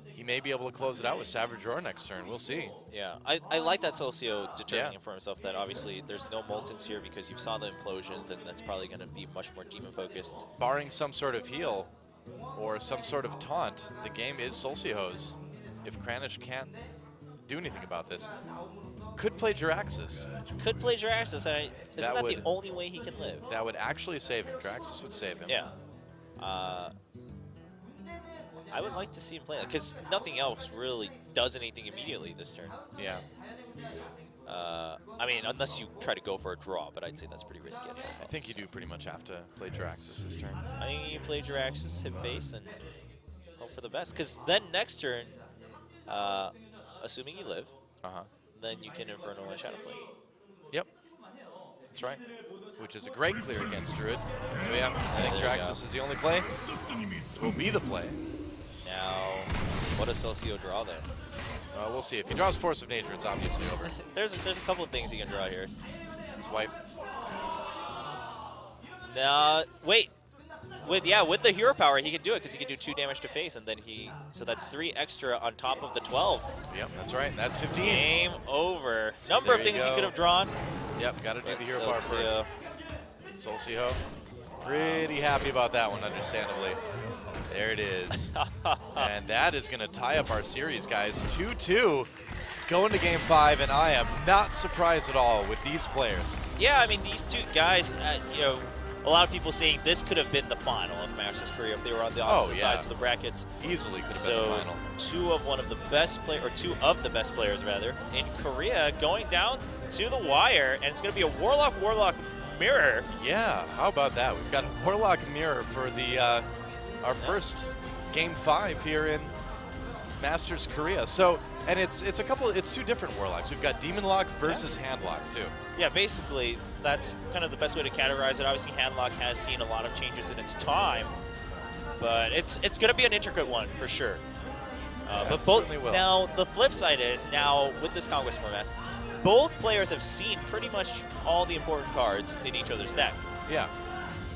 he may be able to close it out with Savage Roar next turn. We'll see. Yeah, I like that Seulsiho determining for himself that obviously there's no Moltons here because you saw the implosions, and that's probably going to be much more demon focused. Barring some sort of heal or some sort of taunt, the game is Seulsiho's. If Kranich can't do anything about this, could play Jiraxis. Could play Jiraxis. Isn't that the would- only way he can live? That would actually save him. Jiraxis would save him. Yeah. I would like to see him play that because nothing else really does anything immediately this turn. Yeah. I mean, unless you try to go for a draw, but I'd say that's pretty risky. I think you do pretty much have to play Jiraxis this turn. I think you play Jiraxis, hit face, and hope for the best. Because then next turn, assuming you live, then you can Infernal and Shadow Flame. Yep. That's right. Which is a great clear against Druid. So yeah, I think Jiraxis is the only play. Will be the play. Now, what does Seulsiho draw there? We'll see. If he draws Force of Nature, it's obviously over. There's a couple of things he can draw here. Swipe. Wait. With the hero power, he can do it because he can do 2 damage to face, and then so that's 3 extra on top of the 12. Yep, that's right. That's 15. Game over. So Number of there you things he go. could have drawn. Yep, got to do But the hero power first. Seulsiho. Pretty happy about that one, understandably. There it is. And that is going to tie up our series, guys. 2-2 going to Game 5, and I am not surprised at all with these players. Yeah, I mean, these two guys, you know, a lot of people saying this could have been the final of Masters Korea if they were on the opposite sides of the brackets. Easily could have been the final. Two of the best players rather in Korea going down to the wire, and it's going to be a Warlock mirror. Yeah, how about that? We've got a Warlock mirror for the our first Game 5 here in Masters Korea. So, and it's 2 different Warlocks. We've got Demon Lock versus Handlock too. Yeah, basically that's kind of the best way to categorize it. Obviously, Handlock has seen a lot of changes in its time, but it's going to be an intricate one for sure. But both now the flip side is now with this Conquest format, both players have seen pretty much all the important cards in each other's deck. Yeah.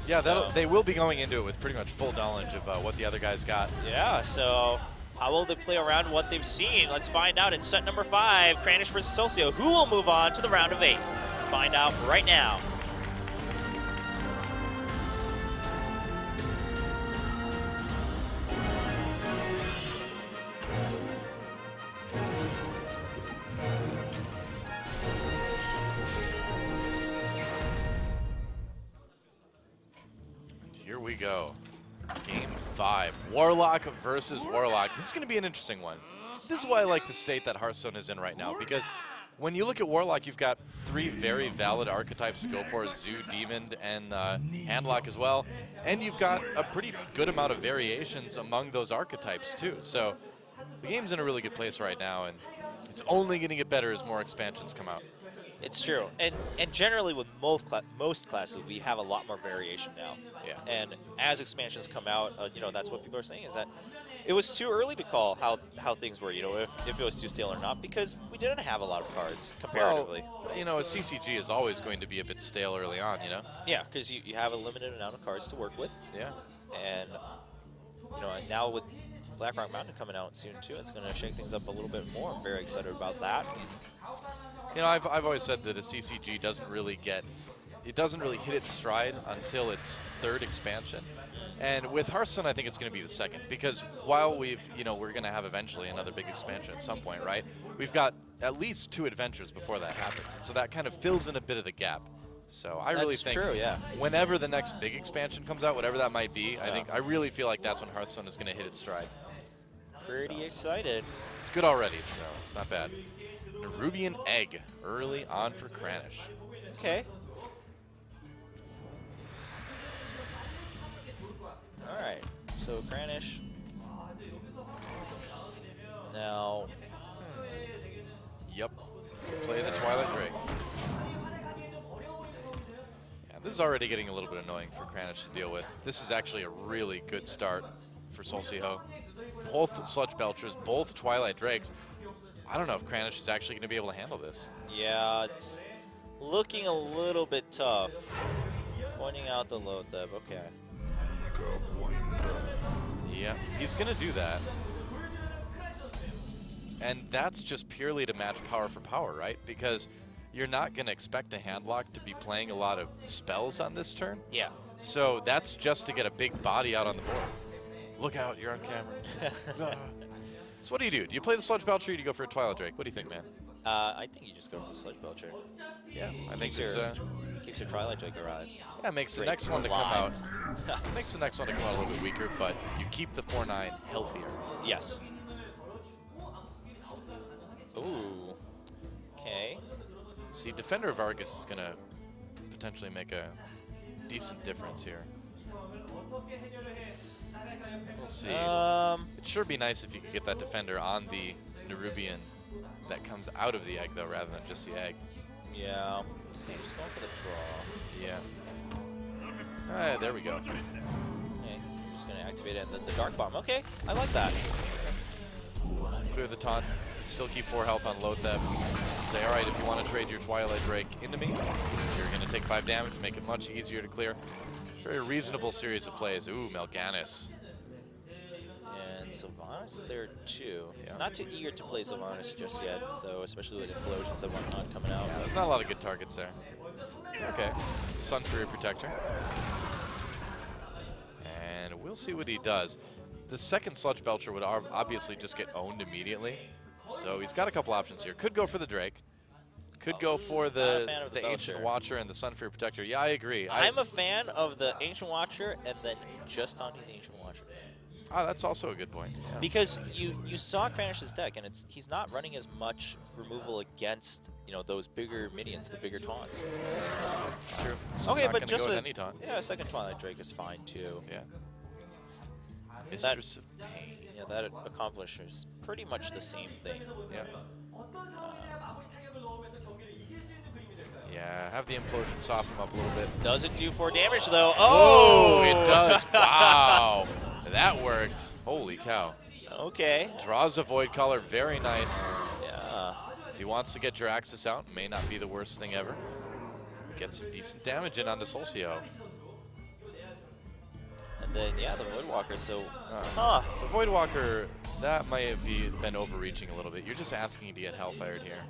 Yeah, so they will be going into it with pretty much full knowledge of what the other guys got. Yeah, so how will they play around what they've seen? Let's find out in set number 5, Kranich versus Seulsiho. Who will move on to the round of 8? Let's find out right now. go. Game 5. Warlock versus Warlock. This is going to be an interesting one. This is why I like the state that Hearthstone is in right now, because when you look at Warlock, you've got 3 very valid archetypes to go for, Zoo, Demon, and Handlock as well. And you've got a pretty good amount of variations among those archetypes too. So the game's in a really good place right now, and it's only going to get better as more expansions come out. It's true, and generally with most classes, we have a lot more variation now. Yeah. And as expansions come out, you know, that's what people are saying, is that it was too early to call how things were, you know, if it was too stale or not, because we didn't have a lot of cards comparatively. Well, you know, a CCG is always going to be a bit stale early on, you know? Yeah, because you have a limited amount of cards to work with. Yeah. And, you know, and now with Blackrock Mountain coming out soon too, it's going to shake things up a little bit more. I'm very excited about that. You know, I've always said that a CCG doesn't really hit its stride until its 3rd expansion. And with Hearthstone, I think it's going to be the 2nd, because while we're going to have eventually another big expansion at some point, right? We've got at least 2 adventures before that happens. So that kind of fills in a bit of the gap. So I really think whenever the next big expansion comes out, whatever that might be, I really feel like that's when Hearthstone is going to hit its stride. Pretty excited. It's good already, so it's not bad. Nerubian Egg early on for Kranich. Okay. All right. So Kranich. Now. Yep. Play the Twilight Drake. Yeah, this is already getting a little bit annoying for Kranich to deal with. This is actually a really good start for Seulsiho. Both Sludge Belchers, both Twilight Drakes. I don't know if Kranich is actually going to be able to handle this. Yeah, it's looking a little bit tough. Pointing out the load there, okay. Yeah, he's going to do that. And that's just purely to match power for power, right? Because you're not going to expect a Handlock to be playing a lot of spells on this turn. Yeah. So that's just to get a big body out on the board. Look out, you're on camera. So what do? Do you play the Sludge Belcher or do you go for a Twilight Drake? What do you think, man? I think you just go for the Sludge Belcher. Yeah, I think keeps it's keeps your Twilight Drake alive. Yeah, makes the next one to come out. Makes the next one to come out a little bit weaker, but you keep the 4/9 healthier. Yes. Ooh. Okay. See, Defender of Argus is gonna potentially make a decent difference here. We'll see. It'd sure be nice if you could get that Defender on the Nerubian that comes out of the egg, though, rather than just the egg. Yeah. Okay, just going for the draw. Yeah. All right, there we go. Okay, just going to activate it and then the Dark Bomb. Okay, I like that. Clear the taunt. Still keep 4 health on Lotheb. Say, all right, if you want to trade your Twilight Drake into me, you're going to take 5 damage, make it much easier to clear. Very reasonable series of plays. Ooh, Melganis. And Sylvanas there too. Yeah. Not too eager to play Sylvanas just yet, though, especially with Implosions and whatnot coming out. Yeah, there's not a lot of good targets there. Okay, Sun Fury Protector. And we'll see what he does. The second Sludge Belcher would obviously just get owned immediately. So he's got a couple options here. Could go for the Drake. Could go for the Ancient Watcher and the Sun Fury Protector. Yeah, I agree. I'm a fan of the Ancient Watcher and then just taunting the Ancient Watcher. Oh, that's also a good point. Yeah. Because you saw Kranich's deck, and he's not running as much removal against those bigger minions, the bigger taunts. True. Okay, but just any taunt. Yeah, a second Twilight Drake is fine too. Yeah. Mistress of Pain. Yeah, that accomplishes pretty much the same thing. Yeah. Yeah, have the Implosion soften him up a little bit. Does it do 4 damage though? Oh, it does. Wow. That worked. Holy cow. Okay. Draws a Void Caller. Very nice. Yeah. If he wants to get your Axis out, may not be the worst thing ever. Get some decent damage in onto Seulsiho. And then, yeah, the Voidwalker, so... The Voidwalker, that might have been overreaching a little bit. You're just asking to get Hellfired here.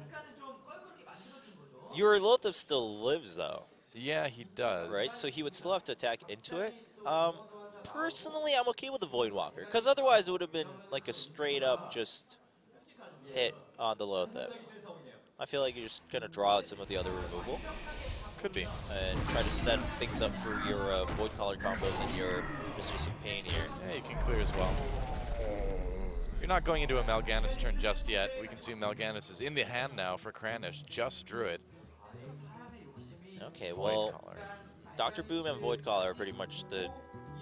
Your Lotheb still lives, though. Yeah, he does. Right? So he would still have to attack into it. Personally, I'm okay with the Voidwalker, because otherwise it would have been like a straight-up just hit on the Lotheb. I feel like you're just going to draw out some of the other removal. Could be. And try to set things up for your Void Collar combos and your Mistress of Pain here. Yeah, you can clear as well. You're not going into a Mal'Ganis turn just yet. We can see Mal'Ganis is in the hand now for Kranich. Just drew it. Okay, Void well, Collar. Dr. Boom and Void Collar are pretty much the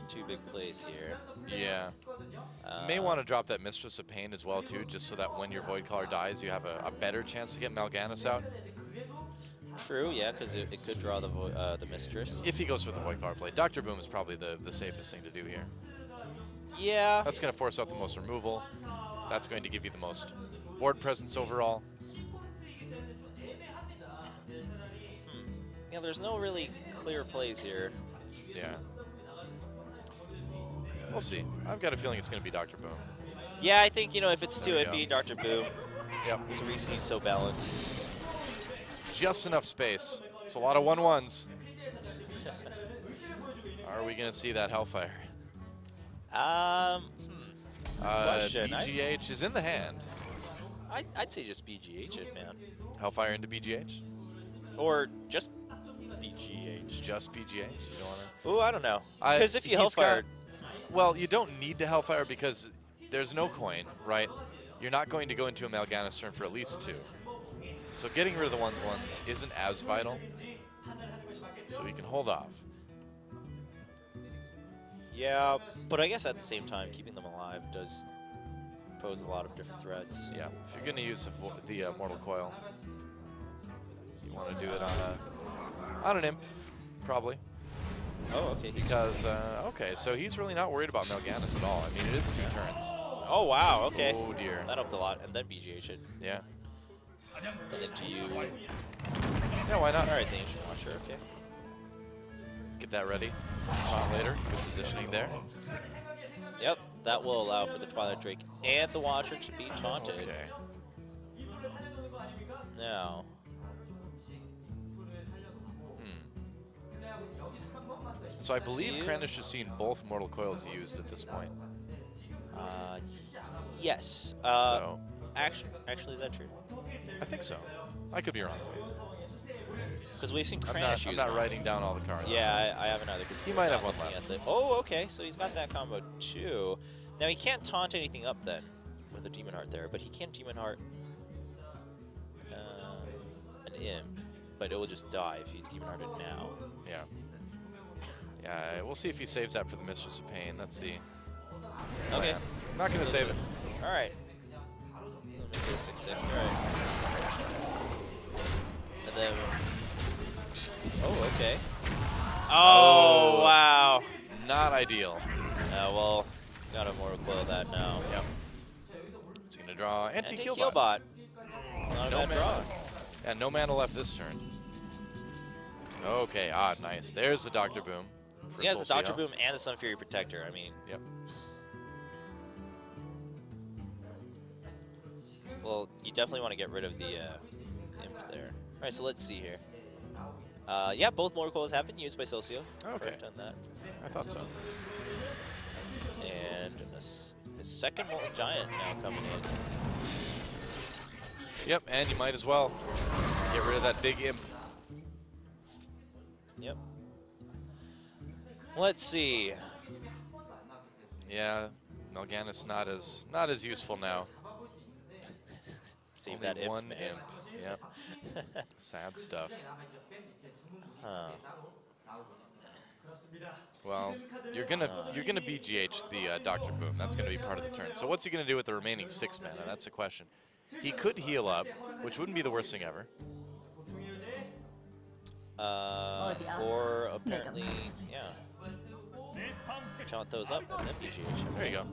two big plays here. Yeah. May want to drop that Mistress of Pain as well, too, just so that when your Void Collar dies, you have a better chance to get Mal'Ganis out. True, yeah, because it could draw the Mistress. If he goes for the Void Collar play. Dr. Boom is probably the safest thing to do here. Yeah. That's going to force out the most removal. That's going to give you the most board presence overall. Yeah, there's no really clear plays here. Yeah. We'll see. I've got a feeling it's going to be Dr. Boom. Yeah, I think, you know, if it's too There we iffy, Dr. Boom. Yep. There's a reason he's so balanced. Just enough space. It's a lot of 1-1s. Are we going to see that Hellfire? Question. BGH is in the hand. I'd say just BGH it, man. Hellfire into BGH? Or just BGH. Just BGH? You don't want to? Oh, I don't know. Because if you Hellfire... Well, you don't need to Hellfire because there's no coin, right? You're not going to go into a Mal'Ganis turn for at least 2. So getting rid of the 1-1s isn't as vital. So we can hold off. Yeah, but I guess at the same time, keeping them alive does pose a lot of different threats. Yeah, if you're going to use the Mortal Coil, you want to do it on an Imp, probably. Oh, okay. Because, okay, so he's really not worried about Mal'Ganis at all. I mean, it is 2 turns. Oh, wow, okay. Oh, dear. That helped a lot. And then BGH it. Yeah. And then to you. Yeah, why not? All right, the Ancient Watcher, okay. Get that ready. Taunt later. Good positioning there. Yep, that will allow for the Twilight Drake and the Watcher to be taunted. Okay. Now. So I believe Kranich has seen both Mortal Coils used at this point. Yes. So Actually, is that true? I think so. I could be wrong. Because we've seen Kranich use I'm not one. writing down all the cards. Yeah, I haven't either. He might have one left. Oh, okay. So he's got that combo too. Now he can't taunt anything up then with the Demon Heart there, but he can Demon Heart an Imp, but it will just die if he Demon Hearted now. Yeah. Yeah, we'll see if he saves that for the Mistress of Pain. That's the okay. I'm not going to save it. All right. Let me go 6/6. All right. And then. Oh, okay. Oh, wow. Not ideal. Well, gotta Mortal Coil that now. Yep. It's going to draw Anti-Killbot. Anti-Killbot. Not a bad draw. And no mana left this turn. Okay, nice. There's the Dr. Boom. Yeah, the Dr. Boom and the Sun Fury Protector. I mean. Yep. Well, you definitely want to get rid of the Imp there. All right, so let's see here. Yeah, both Mortal Coils have been used by Seulsiho. Okay. On that. I thought so. And his second Molten Giant now coming in. Yep, and you might as well get rid of that big Imp. Yep. Let's see. Yeah, Mal'Ganis not as useful now. Save Only that one man. Imp. Yep. Sad stuff. Huh. Well, you're gonna BGH the Dr. Boom. That's gonna be part of the turn. So what's he gonna do with the remaining 6 mana? That's the question. He could heal up, which wouldn't be the worst thing ever. Or apparently, yeah. Taunt those up and then BGH. There you go.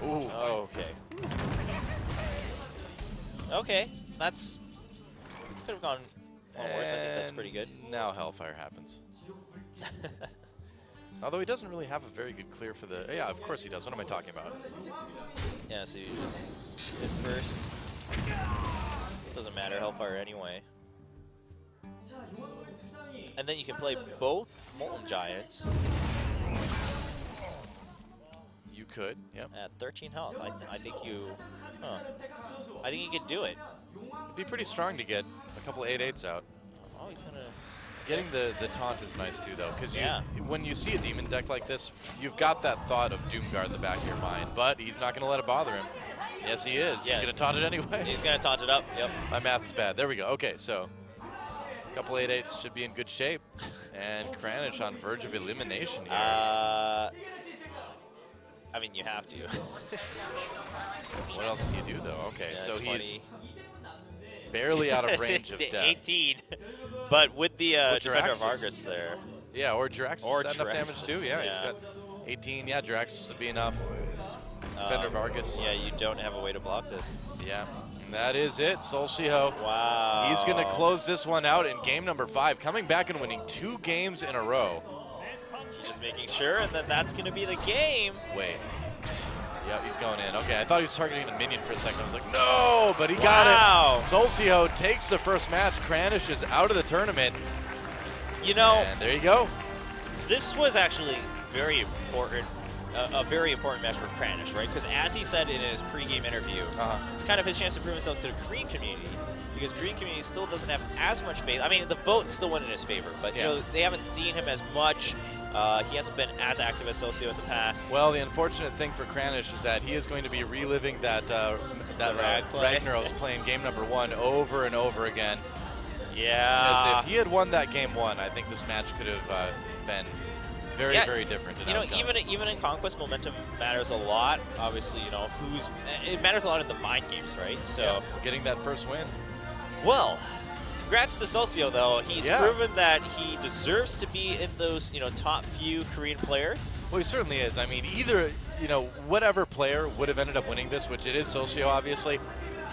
Ooh. Oh, okay. Okay, that's could have gone worse. I think that's pretty good. Now Hellfire happens. Although he doesn't really have a very good clear for the... Yeah, of course he does. What am I talking about? Yeah, so you just hit first. Doesn't matter, Hellfire anyway. And then you can play both Molten Giants. You could, yep. At 13 health, I think you, I think you could do it. It'd be pretty strong to get a couple 8/8s out. Oh, he's gonna. Getting the taunt is nice too, though, because Yeah. when you see a demon deck like this, you've got that thought of Doomguard in the back of your mind, but he's not going to let it bother him. Yes, he is. Yeah. He's going to taunt it anyway. He's gonna taunt it up. Yep. My math is bad. There we go. Okay, so a couple 8/8s should be in good shape, and Kranich on verge of elimination here. I mean, you have to. What else do you do, though? Okay, Yeah, so 20. he's barely out of range of death. 18, but with the Defender of Jiraxis. Argus there. Yeah, or Jiraxis Or has enough damage Jiraxis, too. Yeah, he's yeah. got 18. Yeah, Jiraxis would be enough. Defender of Argus. Yeah, you don't have a way to block this. Yeah, and that is it. Seulsiho. Wow. He's going to close this one out in game number 5, coming back and winning 2 games in a row. Just making sure, and then that's going to be the game. Wait. Yep, he's going in. Okay, I thought he was targeting the minion for a second. I was like, no, but he got it. Seulsiho takes the first match. Kranich is out of the tournament. You know, And there you go. this was actually very important, a very important match for Kranich, right? Because as he said in his pregame interview, it's kind of his chance to prove himself to the Korean community, because Korean community still doesn't have as much faith. I mean, the vote still went in his favor, but you know, they haven't seen him as much. He hasn't been as active as Seulsiho in the past. Well, the unfortunate thing for Kranich is that he is going to be reliving that Ragnaros playing game number 1 over and over again. Yeah. Because if he had won that game 1, I think this match could have been very, very different. You know, even in Conquest, momentum matters a lot. Obviously, you know, it matters a lot in the mind games, right? So getting that first win. Well, congrats to Seulsiho, though. He's proven that he deserves to be in those, you know, top few Korean players. Well, he certainly is. I mean, either, you know, whatever player would have ended up winning this, which it is Seulsiho, obviously,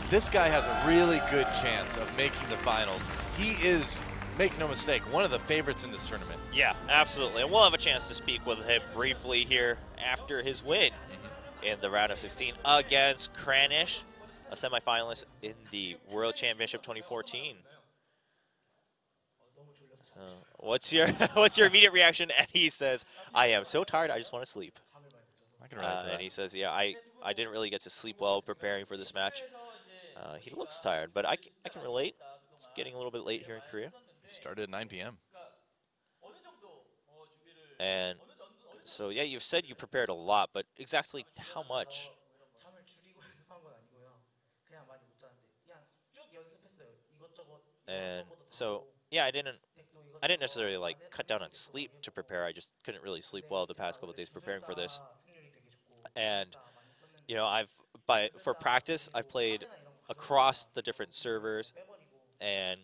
this guy has a really good chance of making the finals. He is, make no mistake, one of the favorites in this tournament. Yeah, absolutely. And we'll have a chance to speak with him briefly here after his win in the round of 16 against Kranich, a semifinalist in the World Championship 2014. What's your immediate reaction? And he says, "I am so tired, I just want to sleep." I can relate to that. And he says, "Yeah, I didn't really get to sleep well preparing for this match." He looks tired, but I can relate. It's getting a little bit late here in Korea. He started at 9 p.m. And so, yeah, you've said you prepared a lot, but exactly how much? And so, yeah, I didn't necessarily like cut down on sleep to prepare. I just couldn't really sleep well the past couple of days preparing for this. And you know, for practice, I've played across the different servers, and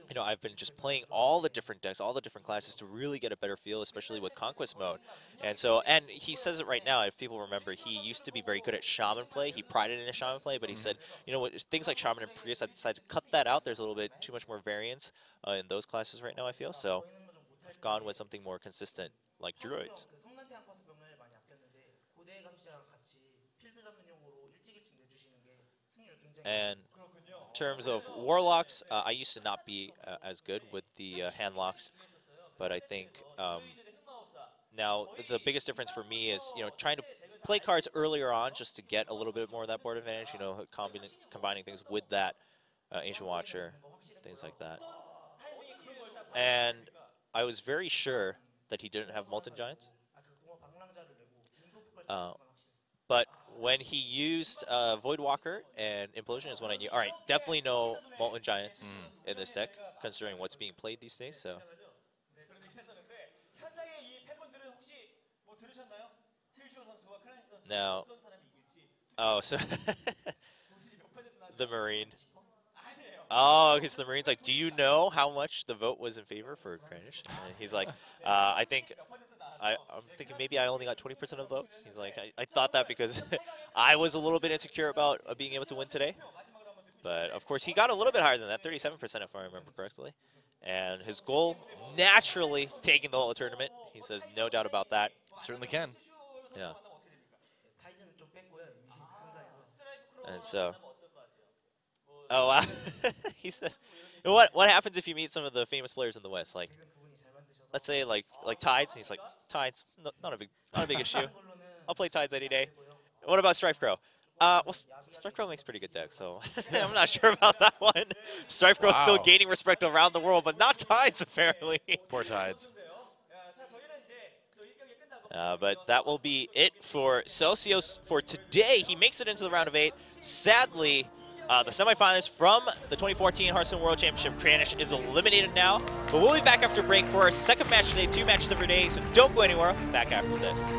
you know, I've been just playing all the different decks, all the different classes to really get a better feel, especially with Conquest mode. And so, and he says it right now, if people remember, he used to be very good at Shaman play. He prided in his Shaman play, but he said, you know what, things like Shaman and Priest, I've decided to cut that out. There's a little bit too much more variance in those classes right now, I feel. So I've gone with something more consistent, like Druids. And in terms of Warlocks, I used to not be as good with the hand locks, but I think now the biggest difference for me is, you know, trying to play cards earlier on just to get a little bit more of that board advantage, you know, combining things with that Ancient Watcher, things like that. And I was very sure that he didn't have Molten Giants. But when he used Voidwalker and Implosion is when I knew, all right, definitely no Molten Giants in this deck, considering what's being played these days. So. Now, oh, so the Marine. Oh, because the Marine's like, do you know how much the vote was in favor for Kranich? And he's like, I'm thinking maybe I only got 20% of votes. He's like, I thought that because I was a little bit insecure about being able to win today. But, of course, he got a little bit higher than that, 37% if I remember correctly. And his goal, naturally, taking the whole tournament. He says, no doubt about that. Certainly can. Yeah. And so, oh, wow. He says, what happens if you meet some of the famous players in the West? Like, let's say like Tides, and he's like, Tides, not a big issue. I'll play Tides any day. What about Strife Crow? Well, Strife Crow makes pretty good decks, so I'm not sure about that one. Strife Crow's still gaining respect around the world, but not Tides, apparently. Poor Tides. But that will be it for Seulsiho for today. He makes it into the round of 8. Sadly, the semifinalist from the 2014 Hearthstone World Championship, Kranich, is eliminated now. But we'll be back after break for our second match today, 2 matches every day, so don't go anywhere. Back after this.